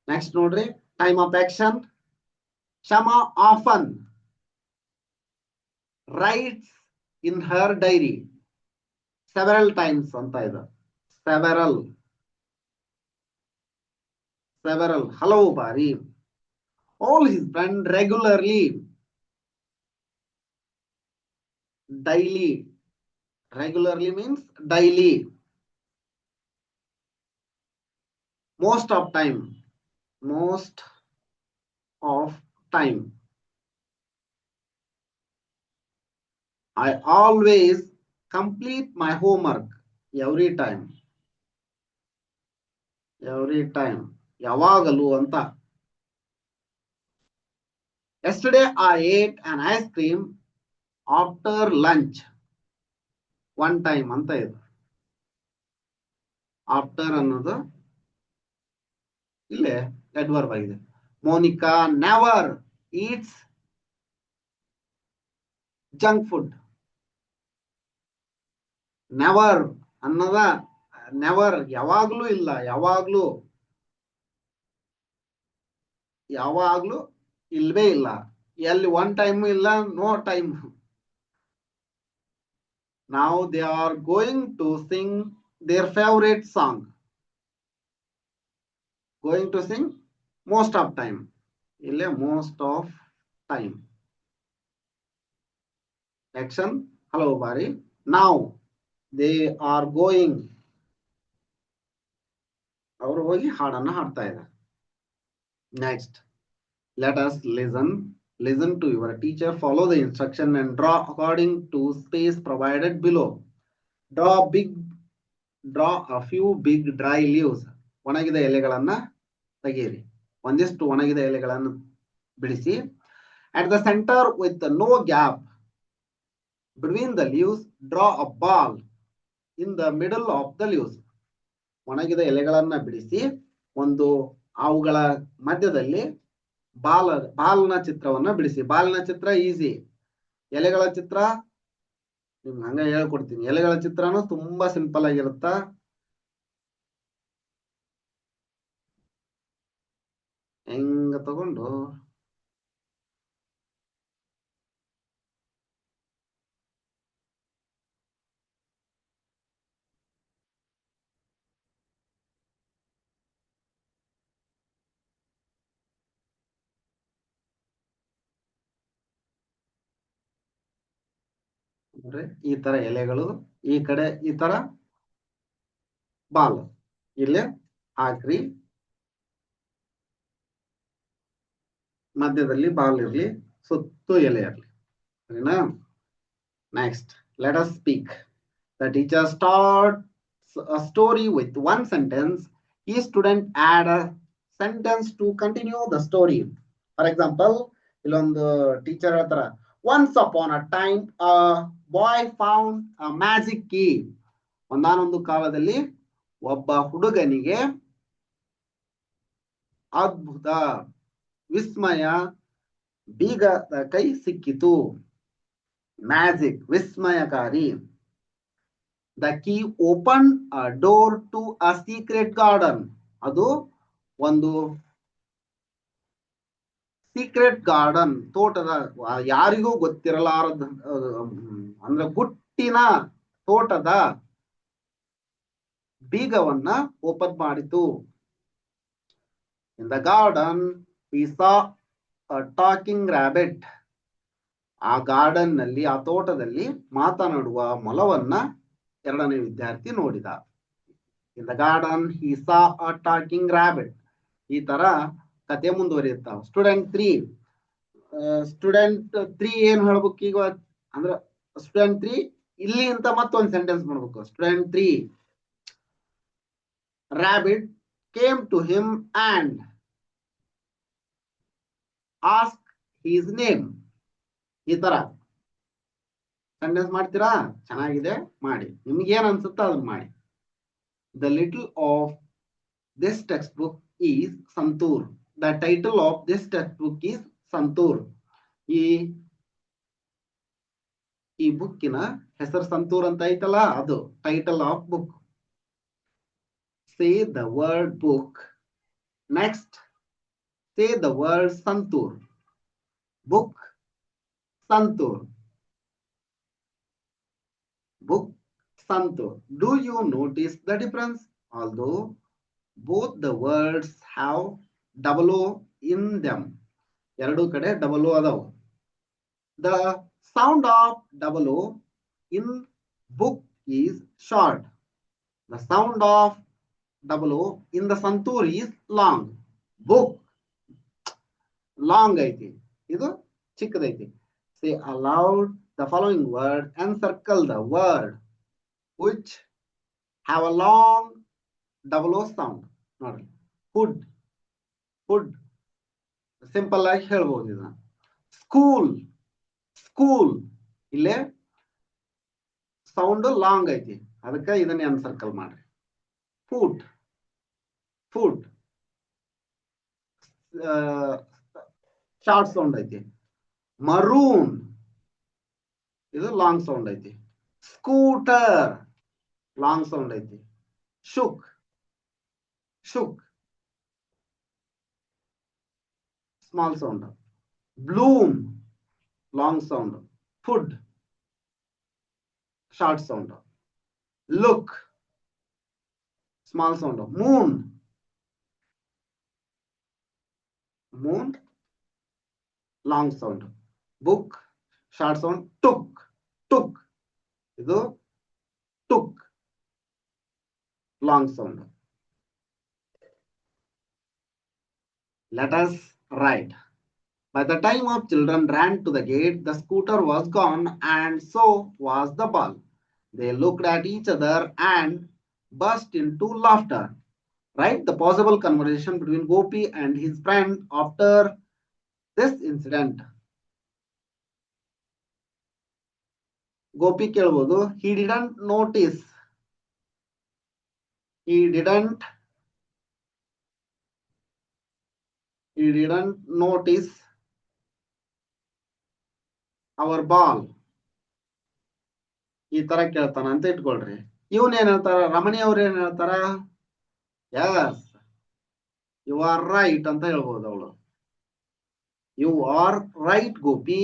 Next nodri. Time of action. Shama often writes in her diary several times anta ida. Several halavu bari. All his friends regularly. Daily. Regularly means daily. Most of time. Most of time. I always complete my homework every time. Every time. Yavagalu anta. Yesterday I ate an ice cream after lunch. One time anta idu. After ಅನ್ನೋದು ಇಲ್ಲೇ adverb ಆಗಿದೆ. Monica never eats junk food. Never ಅನ್ನೋದ never ಯಾವಾಗ್ಲೂ ಇಲ್ಲ, ಯಾವಾಗ್ಲೂ ಇಲ್ವೇ ಇಲ್ಲ. ಎಲ್ಲಿ ಒನ್ ಟೈಮ್ ಇಲ್ಲ, no time. Now they are going to sing their favorite song. Going to sing most of time. Ille most of time. Action. Hello Bari. Now they are going. ಅವರು ಹೋಗಿ ಹಾಡನ್ನ ಹಾಡ್ತಾ ಇದ್ದಾರೆ. Next. Let us listen to your teacher, follow the instruction and draw according to space provided below. Draw a few big dry leaves. ಒಣಗಿದ ಎಲೆಗಳನ್ನ ತೆಗೆಯಿರಿ. ಒಂದಿಷ್ಟು ಒಣಗಿದ ಎಲೆಗಳನ್ನು ಬಿಡಿಸಿ. At the center with no gap between the leaves, draw a ball in the middle of the leaves. ಒಣಗಿದ ಎಲೆಗಳನ್ನ ಬಿಡಿಸಿ ಒಂದು ಅವುಗಳ ಮಧ್ಯದಲ್ಲಿ ಬಾಲ್ನ ಚಿತ್ರವನ್ನ ಬಿಡಿಸಿ. ಬಾಲ್ನ ಚಿತ್ರ ಈಸಿ. ಎಲೆಗಳ ಚಿತ್ರ ನಿಮ್ಗೆ ಹಂಗ ಹೇಳ್ಕೊಡ್ತೀನಿ. ಎಲೆಗಳ ಚಿತ್ರನೂ ತುಂಬಾ ಸಿಂಪಲ್ ಆಗಿರುತ್ತ. ಹೆಂಗ ತಗೊಂಡು ಈ ತರ ಎಲೆಗಳು, ಈ ಕಡೆ ಈ ತರ ಬಾಲ್ ಇಲ್ಲೇ ಹಾಕ್ರಿ. ಮಧ್ಯದಲ್ಲಿ ಬಾಲ್ ಇರ್ಲಿ, ಸುತ್ತು ಎಲೆ ಇರ್ಲಿ. ಸರಿನಾ? Next, let us speak. The teacher starts a story with one sentence. Each student add a sentence to continue the story. For example, ಇಲ್ಲೊಂದು ಟೀಚರ್ ಹೇಳ್ತಾರ, once upon a time a boy found a magic key. ಒಂದಾನೊಂದು ಕಾಲದಲ್ಲಿ ಒಬ್ಬ ಹುಡುಗನಿಗೆ ಅದ್ಭುತ, ವಿಸ್ಮಯ ಬೀಗದ ಕೈ ಸಿಕ್ಕಿತು. Magic, ವಿಸ್ಮಯಕಾರಿ. The key opened a door to a secret garden. ಅದು ಒಂದು ಸೀಕ್ರೆಟ್ ಗಾರ್ಡನ್, ತೋಟದ, ಯಾರಿಗೂ ಗೊತ್ತಿರಲಾರದ ಅಂದ್ರೆ ಗುಟ್ಟಿನ ತೋಟದ ಬೀಗವನ್ನ ಓಪನ್ ಮಾಡಿತು. ಇನ್ the garden he saw a talking rabbit. ಆ ಗಾರ್ಡನ್ ನಲ್ಲಿ, ಆ ತೋಟದಲ್ಲಿ ಮಾತನಾಡುವ ಮೊಲವನ್ನ ಎರಡನೇ ವಿದ್ಯಾರ್ಥಿ ನೋಡಿದ. ಇನ್ the garden he saw a talking rabbit. ಈ ತರ ಕತೆ ಮುಂದುವರಿಯುತ್ತಾವ. ಸ್ಟೂಡೆಂಟ್ 3 ಏನ್ ಹೇಳ್ಬೇಕು ಈಗ ಅಂದ್ರ ಸ್ಟೂಡೆಂಟ್ 3 ಇಲ್ಲಿ ಅಂತ ಮತ್ತೊಂದು ಸೆಂಟೆನ್ಸ್ ಮಾಡ್ಬೇಕು. Student 3 rabbit came to him and asked his name. ಈ ತರ ಸೆಂಟೆನ್ಸ್ ಮಾಡ್ತೀರಾ? ಚೆನ್ನಾಗಿದೆ, ಮಾಡಿ. ನಿಮ್ಗೆ ಏನ್ ಅನ್ಸುತ್ತೋ ಅದನ್ನ ಮಾಡಿ. The little of this textbook is Santur. The title of this textbook is Santur. ಈ ಬುಕ್ಕಿನ ಹೆಸರು ಸಂತೂರ್ ಅಂತ ಐತಲ್ಲ, ಅದು title of book. Say the word book. Next, say the word Santur. Book, Santur. Book, Santur. Do you notice the difference? Although both the words have double O in them. ಎರಡು ಕಡೆ double O ಅದಾವು. The sound of double O in book is short. The sound of double O in the Santur is long. Book long ಐತಿ, ಇದು ಚಿಕ್ಕದೈತಿ. Say aloud the following word and circle the word which have a long double O sound. ನೋಡಿ, food, food ಸಿಂಪಲ್ ಆಗಿ ಹೇಳ್ಬೋದು ಇದನ್ನ. ಸ್ಕೂಲ್, ಸ್ಕೂಲ್ ಇಲ್ಲೇ ಸೌಂಡ್ ಲಾಂಗ್ ಐತಿ, ಅದಕ್ಕೆ ಇದನ್ನ ಸರ್ಕಲ್ ಮಾಡ್ರಿ. ಫುಡ್, ಫುಡ್ ಶಾರ್ಟ್ ಸೌಂಡ್ ಐತಿ. ಮರೂನ್ ಇದು ಲಾಂಗ್ ಸೌಂಡ್ ಐತಿ. ಸ್ಕೂಟರ್ ಲಾಂಗ್ ಸೌಂಡ್ ಐತಿ. Shook, shook small sound. Bloom long sound. Food short sound. Look small sound. Moon, moon long sound. Book short sound. Took, took ಇದು took long sound. Let us write. By the time of children ran to the gate, the scooter was gone and so was the ball. They looked at each other and burst into laughter. Write the possible conversation between Gopi and his friend after this incident. Gopi ಕೇಳಬಹುದು, he didn't notice. He didn't notice our ball. ಈ ತರ ಕೇಳ್ತಾನ ಅಂತ ಇಟ್ಕೊಳ್ರಿ. ಇವನ್ ಏನ್ ಹೇಳ್ತಾರ, ರಮಣಿ ಅವ್ರ ಏನ್ ಹೇಳ್ತಾರ, ಯಸ್ ಯು ಆರ್ ರೈಟ್ ಅಂತ ಹೇಳ್ಬೋದು ಅವಳು. You are right Gopi,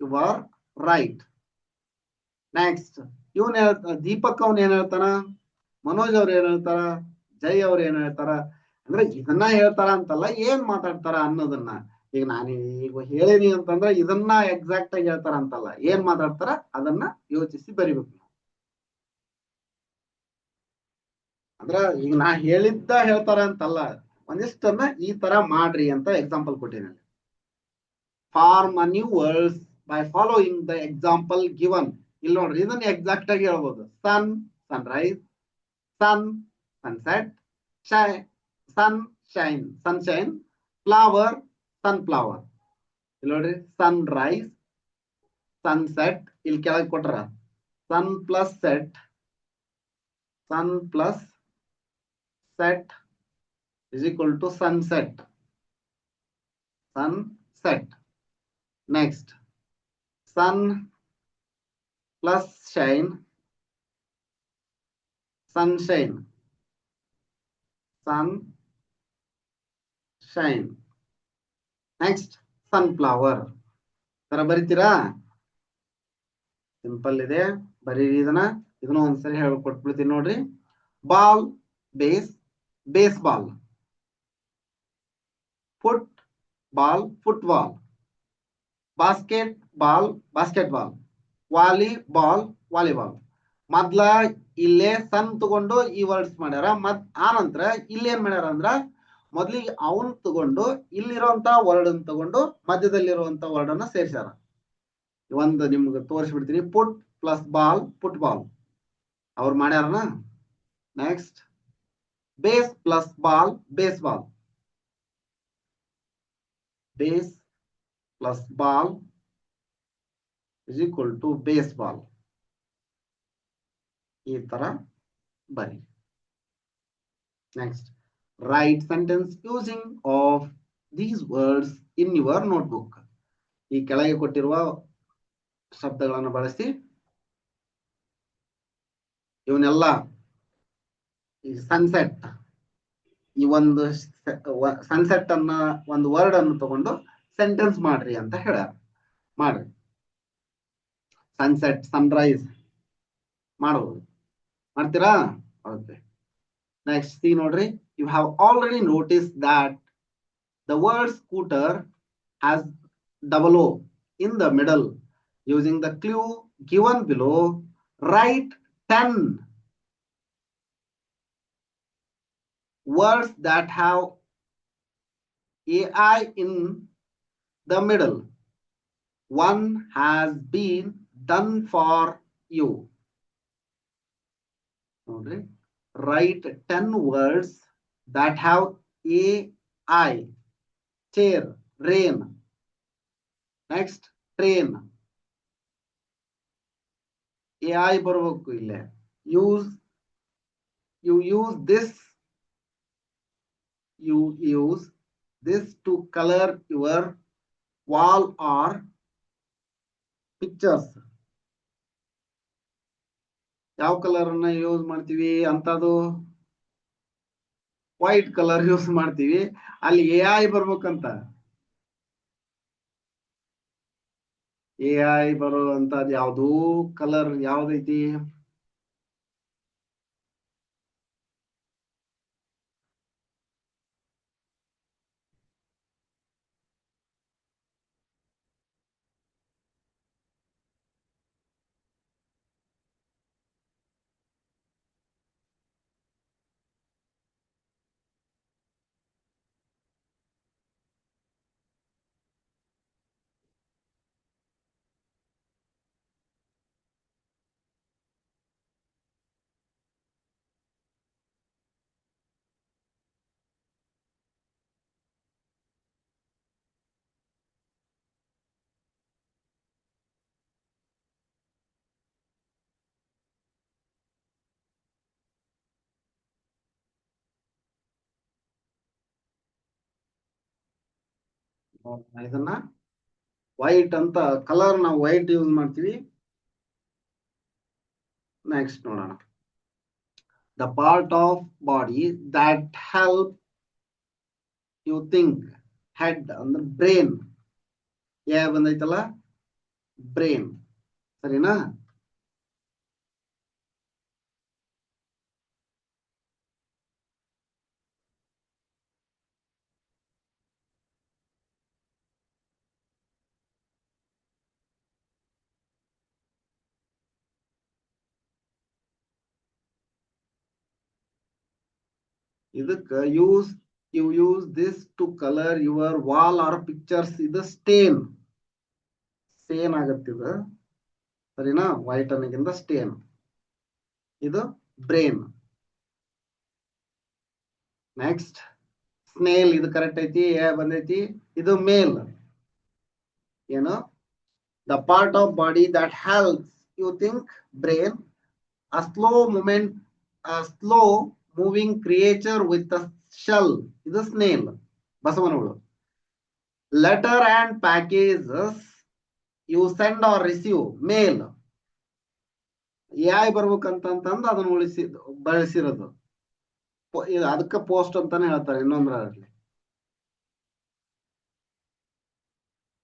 you are right. Next ಇವನ್ ದೀಪಕ್ ಅವನ್ ಏನ್ ಹೇಳ್ತಾನ, ಮನೋಜ್ ಅವ್ರ ಏನ್ ಹೇಳ್ತಾರ, ಜೈ ಅವ್ರ ಏನ್ ಹೇಳ್ತಾರ. ಅಂದ್ರೆ ಇದನ್ನ ಹೇಳ್ತಾರ ಅಂತಲ್ಲ, ಏನ್ ಮಾತಾಡ್ತಾರ ಅನ್ನೋದನ್ನ. ಈಗ ನಾನು ಈಗ ಹೇಳಿನಿ ಅಂತಂದ್ರೆ ಇದನ್ನ ಎಕ್ಸಾಕ್ಟ್ ಆಗಿ ಹೇಳ್ತಾರ ಅಂತಲ್ಲ, ಏನ್ ಮಾತಾಡ್ತಾರ ಅದನ್ನ ಯೋಚಿಸಿ ಬರಿಬೇಕು. ಅಂದ್ರ ಈಗ ನಾ ಹೇಳಿದ್ದ ಹೇಳ್ತಾರ ಅಂತಲ್ಲ, ಒಂದಿಷ್ಟನ್ನ ಈ ತರ ಮಾಡ್ರಿ ಅಂತ ಎಕ್ಸಾಂಪಲ್ ಕೊಟ್ಟಿನಿ. Form a new words by following the example given. ಇಲ್ಲಿ ನೋಡ್ರಿ, ಇದನ್ನ ಎಕ್ಸಾಕ್ಟ್ ಆಗಿ ಹೇಳ್ಬೋದು. Sun, sunrise. Sun, sunset. Sunshine, sunshine. Flower, sunflower. ಇಲ್ಲಿ ನೋಡ್ರಿ, ಸನ್ರೈಸ್, ಸನ್ಸೆಟ್. ಇಲ್ಲಿ ಕೆಳಗೆ ಕೊಟ್ರ sun plus set, sun plus set is equal to sunset. Sunset. Next, sun plus shine, sunshine. Sunshine. Next, sunflower. ತರ ಬರಿತೀರಾ? ಸಿಂಪಲ್ ಇದೆ, ಬರೀರಿ ಇದನ್ನ. ಇದನ್ನ ಒಂದ್ಸರಿ ಹೇಳ್ಕೊಟ್ಬಿಡ್ತೀನಿ ನೋಡ್ರಿ. Ball base, base ball. Foot ball, football. Basket ball, basket ball. Volleyball, volleyball. ಮೊದ್ಲ ಇಲ್ಲೇ ಸನ್ ತಗೊಂಡು ಈ ವರ್ಡ್ಸ್ ಮಾಡ್ಯಾರ. ಆ ನಂತರ ಇಲ್ಲಿ ಏನ್ ಮಾಡ್ಯಾರ ಅಂದ್ರ ಮೊದ್ಲಿಗೆ ಅವನ್ ತಗೊಂಡು ಇಲ್ಲಿರುವಂತ ವರ್ಡ್ ಅನ್ನು ತಗೊಂಡು ಮಧ್ಯದಲ್ಲಿರುವಂತ ವರ್ಡ್ ಅನ್ನ ಸೇರ್ಸ್ಯಾರ. ಒಂದು ನಿಮ್ಗೆ ತೋರಿಸ್ಬಿಡ್ತೀನಿ. ಪುಟ್ ಪ್ಲಸ್ ಬಾಲ್, ಫುಟ್ಬಾಲ್ ಅವ್ರು ಮಾಡ್ಯಾರನ. Next base plus ball, baseball. Base plus ball is equal to baseball. ಈ ತರ ಬರಿ. Next write sentence using of these words in your notebook. ಈ ಕೆಳಗೆ ಕೊಟ್ಟಿರುವ ಶಬ್ದಗಳನ್ನು ಬಳಸಿ ಇವನ್ನೆಲ್ಲ ಈ ಸನ್ಸೆಟ್, ಈ ಒಂದು ಸನ್ಸೆಟ್ ಅನ್ನ ಒಂದು ವರ್ಡ್ ಅನ್ನು ತಗೊಂಡು ಸೆಂಟೆನ್ಸ್ ಮಾಡ್ರಿ ಅಂತ ಹೇಳ್ಯಾರ. ಮಾಡ್ರಿ. ಸನ್ಸೆಟ್, ಸನ್ರೈಸ್ ಮಾಡಬಹುದು. ಮಾಡ್ತೀರಾ? ಓಕೆ. ನೆಕ್ಸ್ಟ್ ಸಿ ನೋಡ್ರಿ. You have already noticed that the word scooter has double O in the middle. Using the clue given below, write 10 words that have AI in the middle. One has been done for you. Okay. Write 10 words that have AI. Chair, rain. Next, train. AI ಬರಬೇಕು ಇಲ್ಲೇ. You use this to color your wall or pictures. ಯಾವ ಕಲರ್ ಅನ್ನ ಯೂಸ್ ಮಾಡ್ತೀವಿ ಅಂತದು? ವೈಟ್ ಕಲರ್ ಯೂಸ್ ಮಾಡ್ತೀವಿ. ಅಲ್ಲಿ AI ಬರ್ಬೇಕಂತ. AI ಬರುವಂತದ್ದು ಯಾವುದು? ಕಲರ್ ಯಾವ್ದೈತಿ? ಇದನ್ನ ವೈಟ್ ಅಂತ ಕಲರ್ ನಾವು ವೈಟ್ ಯೂಸ್ ಮಾಡ್ತೀವಿ. ನೆಕ್ಸ್ಟ್ ನೋಡೋಣ. The part of body that help you think. Head ಅಂದ್ರೆ ಬ್ರೇನ್. ಬಂದೈತಲ್ಲ, ಬ್ರೇನ್. ಸರಿನಾ? ಇದಕ್ಕ you use this to color your wall or pictures. ಇದು ಸ್ಟೇನ್ ಆಗತ್ತೆ. ಇದು ಸರಿನಾ? ವೈಟ್ ಅನ್ನೋಕ್ಕಿಂತ ಸ್ಟೇನ್. ಇದು ಬ್ರೇನ್. Next snail. ಇದು ಕರೆಕ್ಟ್ ಐತಿ, ಬಂದೈತಿ. ಇದು ಮೇಲ್. ಏನು? The part of body that helps you think, brain. a slow moving creature with a shell. ಇದು ಸ್ನೇಲ್, ಬಸವನಹುಳು. Letter and packages you send or receive, mail. AI ಬರ್ಬೇಕಂತಂದು ಅದನ್ನ ಬಳಸಿರೋದು. ಅದಕ್ಕೆ ಪೋಸ್ಟ್ ಅಂತಾನೆ ಹೇಳ್ತಾರೆ ಇನ್ನೊಂದ್ರಲ್ಲಿ.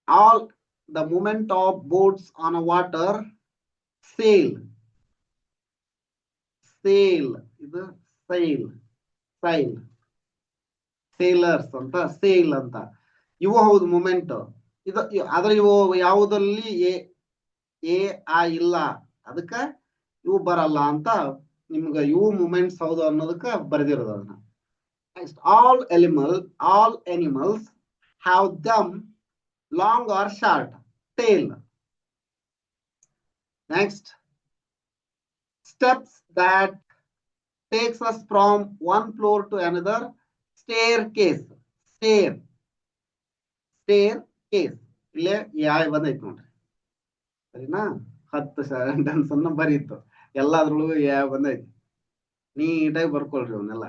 All the movement of boats on a water, sail. Sail, ಇದು ಸೈಲ್, ಸೈಲ್, ಸೇಲರ್ಸ್ ಅಂತ, ಸೇಲ್ ಅಂತ. ಇವು ಹೌದು ಮೂಮೆಂಟ್. ಇದು ಆದ್ರೆ ಇವು ಯಾವುದಲ್ಲಿ ಎ ಆ ಇಲ್ಲ, ಅದಕ್ಕ ಇವು ಬರಲ್ಲ ಅಂತ ನಿಮ್ಗ ಇವು ಮೂಮೆಂಟ್ಸ್ ಹೌದು ಅನ್ನೋದಕ್ಕ ಬರೆದಿರೋದು ಅದನ್ನ. Next, all animals have them long or short tail. Next, steps that takes us from one floor to another, staircase, staircase. ಇಲ್ಲೇ ಯಾಯ್ ಬಂದೈತಿ ನೋಡ್ರಿ, ಸರಿನಾ? 10 ಸೆಂಟೆನ್ಸ್ ಅನ್ನ ಬರೀತು, ಎಲ್ಲಾದ್ರೊಳಗೂ ಯಾಯ್ ಬಂದೈತಿ. ನೀಟಾಗಿ ಬರ್ಕೊಳ್ರಿ ಅವನ್ನೆಲ್ಲ.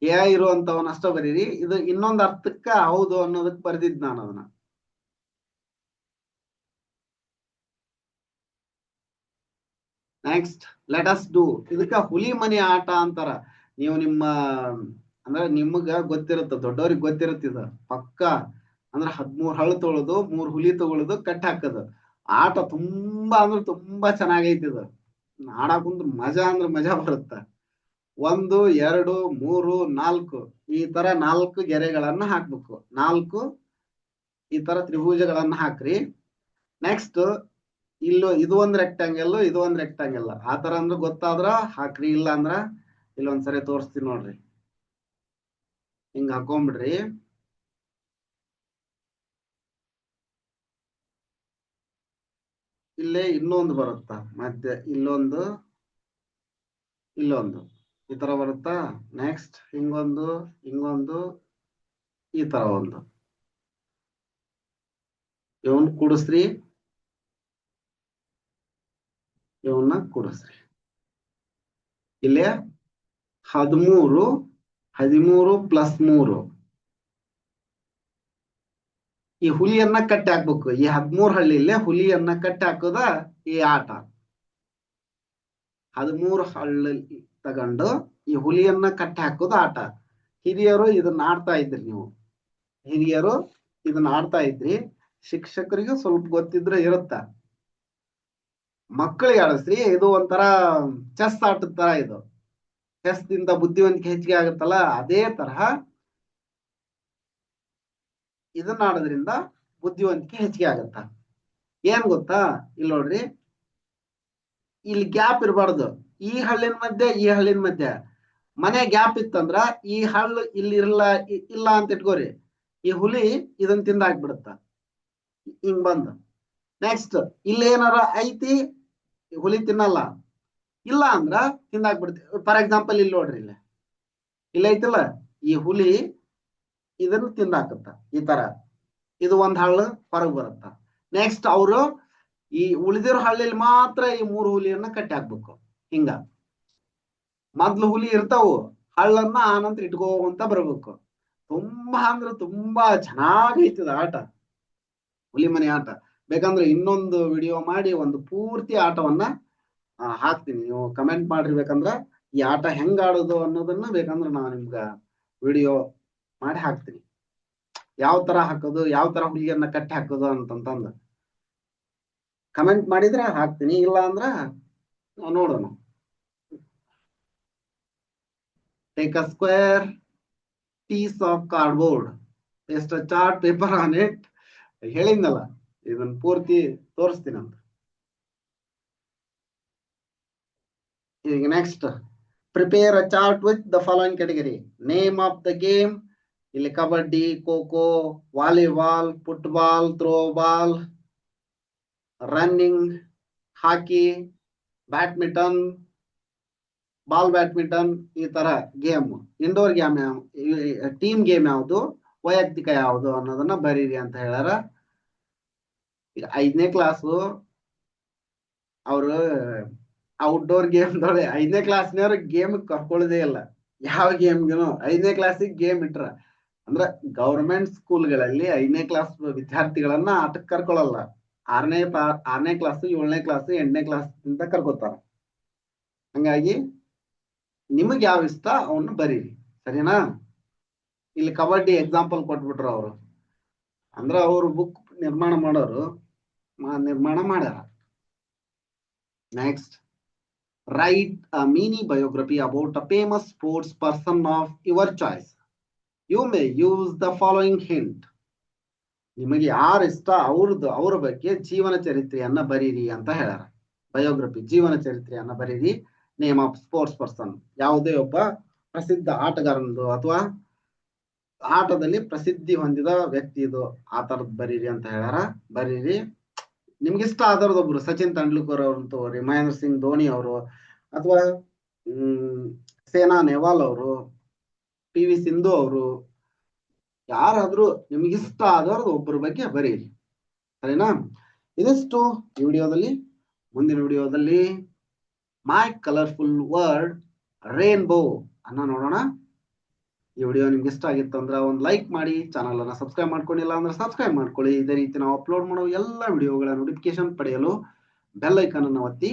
ಯಾ ಇರುವಂತವನ್ನ ಅಷ್ಟ ಬರೀರಿ. ಇದು ಇನ್ನೊಂದು ಅರ್ಥಕ್ಕ ಹೌದು ಅನ್ನೋದಕ್ಕೆ ಬರೆದಿದ್ ನಾನು ಅದನ್ನ. Next, let us do. ಇದಕ್ಕ ಹುಲಿ ಮನೆ ಆಟ ಅಂತಾರ. ನೀವು ನಿಮ್ಮ ಅಂದ್ರೆ ನಿಮಗ ಗೊತ್ತಿರುತ್ತೆ, ದೊಡ್ಡವ್ರಿಗೆ ಗೊತ್ತಿರುತ್ತೆ ಇದು ಪಕ್ಕ. ಅಂದ್ರೆ 13 ಹಳ್ಳು ತೊಗೊಳೋದು, 3 ಹುಲಿ ತಗೊಳ್ಳೋದು, ಕಟ್ಟಿ ಹಾಕೋದು ಆಟ. ತುಂಬಾ ಅಂದ್ರೆ ತುಂಬಾ ಚೆನ್ನಾಗೈತಿ ಇದು. ಆಡಕ್ ಕುಂದ್ರೆ ಮಜಾ ಅಂದ್ರೆ ಮಜಾ ಬರುತ್ತ. 1 2 3 4 ಈ ತರ 4 ಗೆರೆಗಳನ್ನ ಹಾಕ್ಬೇಕು. 4 ಈ ತರ ತ್ರಿಭುಜಗಳನ್ನ ಹಾಕ್ರಿ. ನೆಕ್ಸ್ಟ್, ಇದು ಒಂದ್ ರೆಕ್ಟಾಂಗಲ್, ಇದು ಒಂದ್ ರೆಕ್ಟಾಂಗಲ್. ಆ ತರ ಅಂದ್ರೆ ಗೊತ್ತಾದ್ರ ಹಾಕ್ರಿ, ಇಲ್ಲ ಅಂದ್ರ ಇಲ್ಲೊಂದ್ಸರಿ ತೋರಿಸ್ತೀನಿ ನೋಡ್ರಿ. ಹಿಂಗ ಹಾಕೊಂಡ್ಬಿಡ್ರಿ. ಇಲ್ಲೇ ಇನ್ನೊಂದು ಬರುತ್ತ ಮಧ್ಯೆ, ಇಲ್ಲೊಂದು ಈ ತರ ಬರುತ್ತಾ. ನೆಕ್ಸ್ಟ್, ಹಿಂಗೊಂದು ಈ ತರ ಒಂದು. ಇವನ್ ಕೂಡಿಸ್ರಿ, ಇವನ್ನ ಕೂಡಿಸ್ರಿ. ಇಲ್ಲೇ 13 ಪ್ಲಸ್ 3. ಈ ಹುಲಿಯನ್ನ ಕಟ್ಟಿ ಹಾಕ್ಬೇಕು. ಈ 13 ಹಳ್ಳಿಲ್ಲೇ ಹುಲಿಯನ್ನ ಕಟ್ಟಿ ಹಾಕೋದ ಈ ಆಟ. 13 ಹಳ್ಳಿ ತಗೊಂಡು ಈ ಹುಲಿಯನ್ನ ಕಟ್ಟಿ ಹಾಕೋದು ಆಟ. ಹಿರಿಯರು ಇದನ್ನ ಆಡ್ತಾ ಇದ್ರಿ, ಹಿರಿಯರು ಇದನ್ನ ಆಡ್ತಾ ಇದ್ರಿ. ಶಿಕ್ಷಕರಿಗೂ ಸ್ವಲ್ಪ ಗೊತ್ತಿದ್ರೆ ಇರುತ್ತ. ಮಕ್ಕಳಿಗೆ ಆಡಿಸ್ರಿ. ಇದು ಒಂಥರ ಚೆಸ್ ಆಟದ ತರ. ಇದು ಚೆಸ್ ದಿಂದ ಬುದ್ಧಿವಂತಿಕೆ ಹೆಚ್ಚಿಗೆ ಆಗುತ್ತಲ್ಲ, ಅದೇ ತರಹ ಇದನ್ನ ಆಡೋದ್ರಿಂದ ಬುದ್ಧಿವಂತಿಕೆ ಹೆಚ್ಚಿಗೆ ಆಗತ್ತ. ಏನ್ ಗೊತ್ತಾ, ಇಲ್ಲಿ ನೋಡ್ರಿ, ಇಲ್ಲಿ ಗ್ಯಾಪ್ ಇರಬಾರ್ದು. ಈ ಹಳ್ಳಿನ ಮಧ್ಯೆ ಈ ಹಳ್ಳಿನ ಮಧ್ಯೆ ಮನೆ ಗ್ಯಾಪ್ ಇತ್ತಂದ್ರ ಈ ಹಳ್ಳು ಇಲ್ಲಿ ಇಲ್ಲ ಅಂತ ಇಟ್ಕೋರಿ. ಈ ಹುಲಿ ಇದನ್ನ ತಿಂದಾಕ್ಬಿಡುತ್ತ ಹಿಂಗ್ ಬಂದು. ನೆಕ್ಸ್ಟ್, ಇಲ್ಲಿ ಏನಾರ ಐತಿ, ಹುಲಿ ತಿನ್ನಲ್ಲ. ಇಲ್ಲ ಅಂದ್ರ ತಿಂದಾಕ್ಬಿಡ್ತೀವಿ. ಫಾರ್ ಎಕ್ಸಾಂಪಲ್ ಇಲ್ಲಿ ನೋಡ್ರಿ, ಇಲ್ಲ ಐತಿಲ್ಲ, ಈ ಹುಲಿ ಇದನ್ನು ತಿಂದಾಕತ್ತ ಈ ತರ. ಇದು ಒಂದ್ ಹಳ್ಳು ಹೊರಗೆ ಬರುತ್ತ. ನೆಕ್ಸ್ಟ್, ಅವರು ಈ ಉಳಿದಿರೋ ಹಳ್ಳಿಲಿ ಮಾತ್ರ ಈ 3 ಹುಲಿಯನ್ನ ಕಟ್ಟಿ ಹಾಕ್ಬೇಕು. ಹಿಂಗ ಮೊದ್ಲು ಹುಲಿ ಇರ್ತಾವು, ಹಳ್ಳನ್ನ ಆನಂತರ ಇಟ್ಕೋಂತ ಬರ್ಬೇಕು. ತುಂಬಾ ಅಂದ್ರೆ ತುಂಬಾ ಚೆನ್ನಾಗೈತದ ಆಟ, ಹುಲಿ ಮನೆ ಆಟ. ಬೇಕಂದ್ರೆ ಇನ್ನೊಂದು ವಿಡಿಯೋ ಮಾಡಿ ಒಂದು ಪೂರ್ತಿ ಆಟವನ್ನ ಹಾಕ್ತೀನಿ. ನೀವು ಕಮೆಂಟ್ ಮಾಡಿರ್ಬೇಕಂದ್ರ ಈ ಆಟ ಹೆಂಗ ಆಡೋದು ಅನ್ನೋದನ್ನ ಬೇಕಂದ್ರೆ ನಾನು ನಿಮ್ಗ ವಿಡಿಯೋ ಮಾಡಿ ಹಾಕ್ತೀನಿ. ಯಾವ ತರ ಹಾಕೋದು, ಯಾವ ತರ ಹುಲಿಯನ್ನ ಕಟ್ಟಿ ಹಾಕೋದು ಅಂತಂತಂದು ಕಮೆಂಟ್ ಮಾಡಿದ್ರೆ ಹಾಕ್ತೀನಿ. ಇಲ್ಲ ಅಂದ್ರ ನೋಡೋಣ. Take a square piece of cardboard, ಎಷ್ಟ ಚಾರ್ಟ್ ಪೇಪರ್ ಆನ್ ಇಟ್. ಹೇಳಿದ್ನಲ್ಲ, ಇದನ್ನ ಪೂರ್ತಿ ತೋರಿಸ್ತೀನಿ ಅಂತ. ಈಗ next, prepare a chart with the following category. Name of the game. ಇಲ್ಲಿ kabaddi, kho-kho, volleyball, football, throwball, running, hockey, badminton, ball badminton, ಈ ತರ game. Indoor game team game ಯಾವುದು, ವೈಯಕ್ತಿಕ ಯಾವುದು ಅನ್ನೋದನ್ನ ಬರೀರಿ ಅಂತ ಹೇಳ್ಯಾರ. ಈಗ 5ನೇ ಕ್ಲಾಸು ಅವರು ಔಟ್ಡೋರ್ ಗೇಮ್ದೊಳೆ 5ನೇ ಕ್ಲಾಸ್ನವ್ರು ಗೇಮ್ ಕರ್ಕೊಳ್ಳೋದೇ ಇಲ್ಲ. ಯಾವ ಗೇಮ್ಗೂ 5ನೇ ಕ್ಲಾಸಿಗೆ ಗೇಮ್ ಇಟ್ರ ಅಂದ್ರ ಗೌರ್ಮೆಂಟ್ ಸ್ಕೂಲ್ಗಳಲ್ಲಿ 5ನೇ ಕ್ಲಾಸ್ ವಿದ್ಯಾರ್ಥಿಗಳನ್ನ ಆಟಕ್ಕೆ ಕರ್ಕೊಳ್ಳಲ್ಲ. 6ನೇ ಕ್ಲಾಸ್, 7ನೇ ಕ್ಲಾಸ್, 8ನೇ ಕ್ಲಾಸ್ ಅಂತ ಕರ್ಕೋತಾರ. ಹಂಗಾಗಿ ನಿಮಗ್ ಯಾವ ಇಷ್ಟ ಅವನ್ನ ಬರೀರಿ, ಸರಿನಾ? ಇಲ್ಲಿ ಕಬಡ್ಡಿ ಎಕ್ಸಾಂಪಲ್ ಕೊಟ್ಬಿಟ್ರು ಅವರು. ಅಂದ್ರ ಅವರು ಬುಕ್ ನಿರ್ಮಾಣ ಮಾಡೋರು ನಿರ್ಮಾಣ ಮಾಡ್ಯಾರ. Next, Write a mini biography about a famous sports person of your choice. You may use the following hint. ನಿಮಗೆ ಯಾರು ಇಷ್ಟ ಅವ್ರ ಬಗ್ಗೆ ಜೀವನ ಚರಿತ್ರೆಯನ್ನ ಬರೀರಿ ಅಂತ ಹೇಳ್ಯಾರ. ಬಯೋಗ್ರಫಿ, ಜೀವನ ಚರಿತ್ರೆಯನ್ನ ಬರೀರಿ. ನೇಮ್ ಆಫ್ ಸ್ಪೋರ್ಟ್ಸ್ ಪರ್ಸನ್, ಯಾವುದೇ ಒಬ್ಬ ಪ್ರಸಿದ್ಧ ಆಟಗಾರನದು ಅಥವಾ ಆಟದಲ್ಲಿ ಪ್ರಸಿದ್ಧಿ ಹೊಂದಿದ ವ್ಯಕ್ತಿದು ಆ ತರದ್ ಬರೀರಿ ಅಂತ ಹೇಳ್ಯಾರ. ಬರೀರಿ. ನಿಮ್ಗೆ ಇಷ್ಟ ಆದವ್ರದೊಬ್ರು ಸಚಿನ್ ತೆಂಡೂಲ್ಕರ್ ಅವ್ರನ್ನ ತಗೋರಿ, ಮಹೇಂದ್ರ ಸಿಂಗ್ ಧೋನಿ ಅವರು, ಅಥವಾ ಸೇನಾ ನೆಹ್ವಾಲ್ ಅವರು, PV ಸಿಂಧು ಅವರು, ಯಾರಾದ್ರೂ ನಿಮ್ಗಿಷ್ಟ ಆದವ್ರದ್ದು ಒಬ್ಬರ ಬಗ್ಗೆ ಬರೀರಿ. ಸರಿನಾ? ಇದಿಷ್ಟು ಈ ವಿಡಿಯೋದಲ್ಲಿ. ಮುಂದಿನ ವಿಡಿಯೋದಲ್ಲಿ ಮೈ ಕಲರ್ಫುಲ್ ವರ್ಡ್ ರೇನ್ಬೋ ಅನ್ನ ನೋಡೋಣ. ಈ ವಿಡಿಯೋ ನಿಮ್ಗೆ ಇಷ್ಟ ಆಗಿತ್ತು ಅಂದ್ರೆ ಒಂದು ಲೈಕ್ ಮಾಡಿ, ಚಾನಲ್ ಅನ್ನ ಸಬ್ಸ್ಕ್ರೈಬ್ ಮಾಡ್ಕೊಂಡಿಲ್ಲ ಅಂದ್ರೆ ಸಬ್ಸ್ಕ್ರೈಬ್ ಮಾಡ್ಕೊಳ್ಳಿ. ಇದೇ ರೀತಿ ನಾವು ಅಪ್ಲೋಡ್ ಮಾಡೋ ಎಲ್ಲ ವಿಡಿಯೋಗಳ ನೋಟಿಫಿಕೇಶನ್ ಪಡೆಯಲು ಬೆಲ್ ಐಕಾನ್ ಅನ್ನು ಒತ್ತಿ.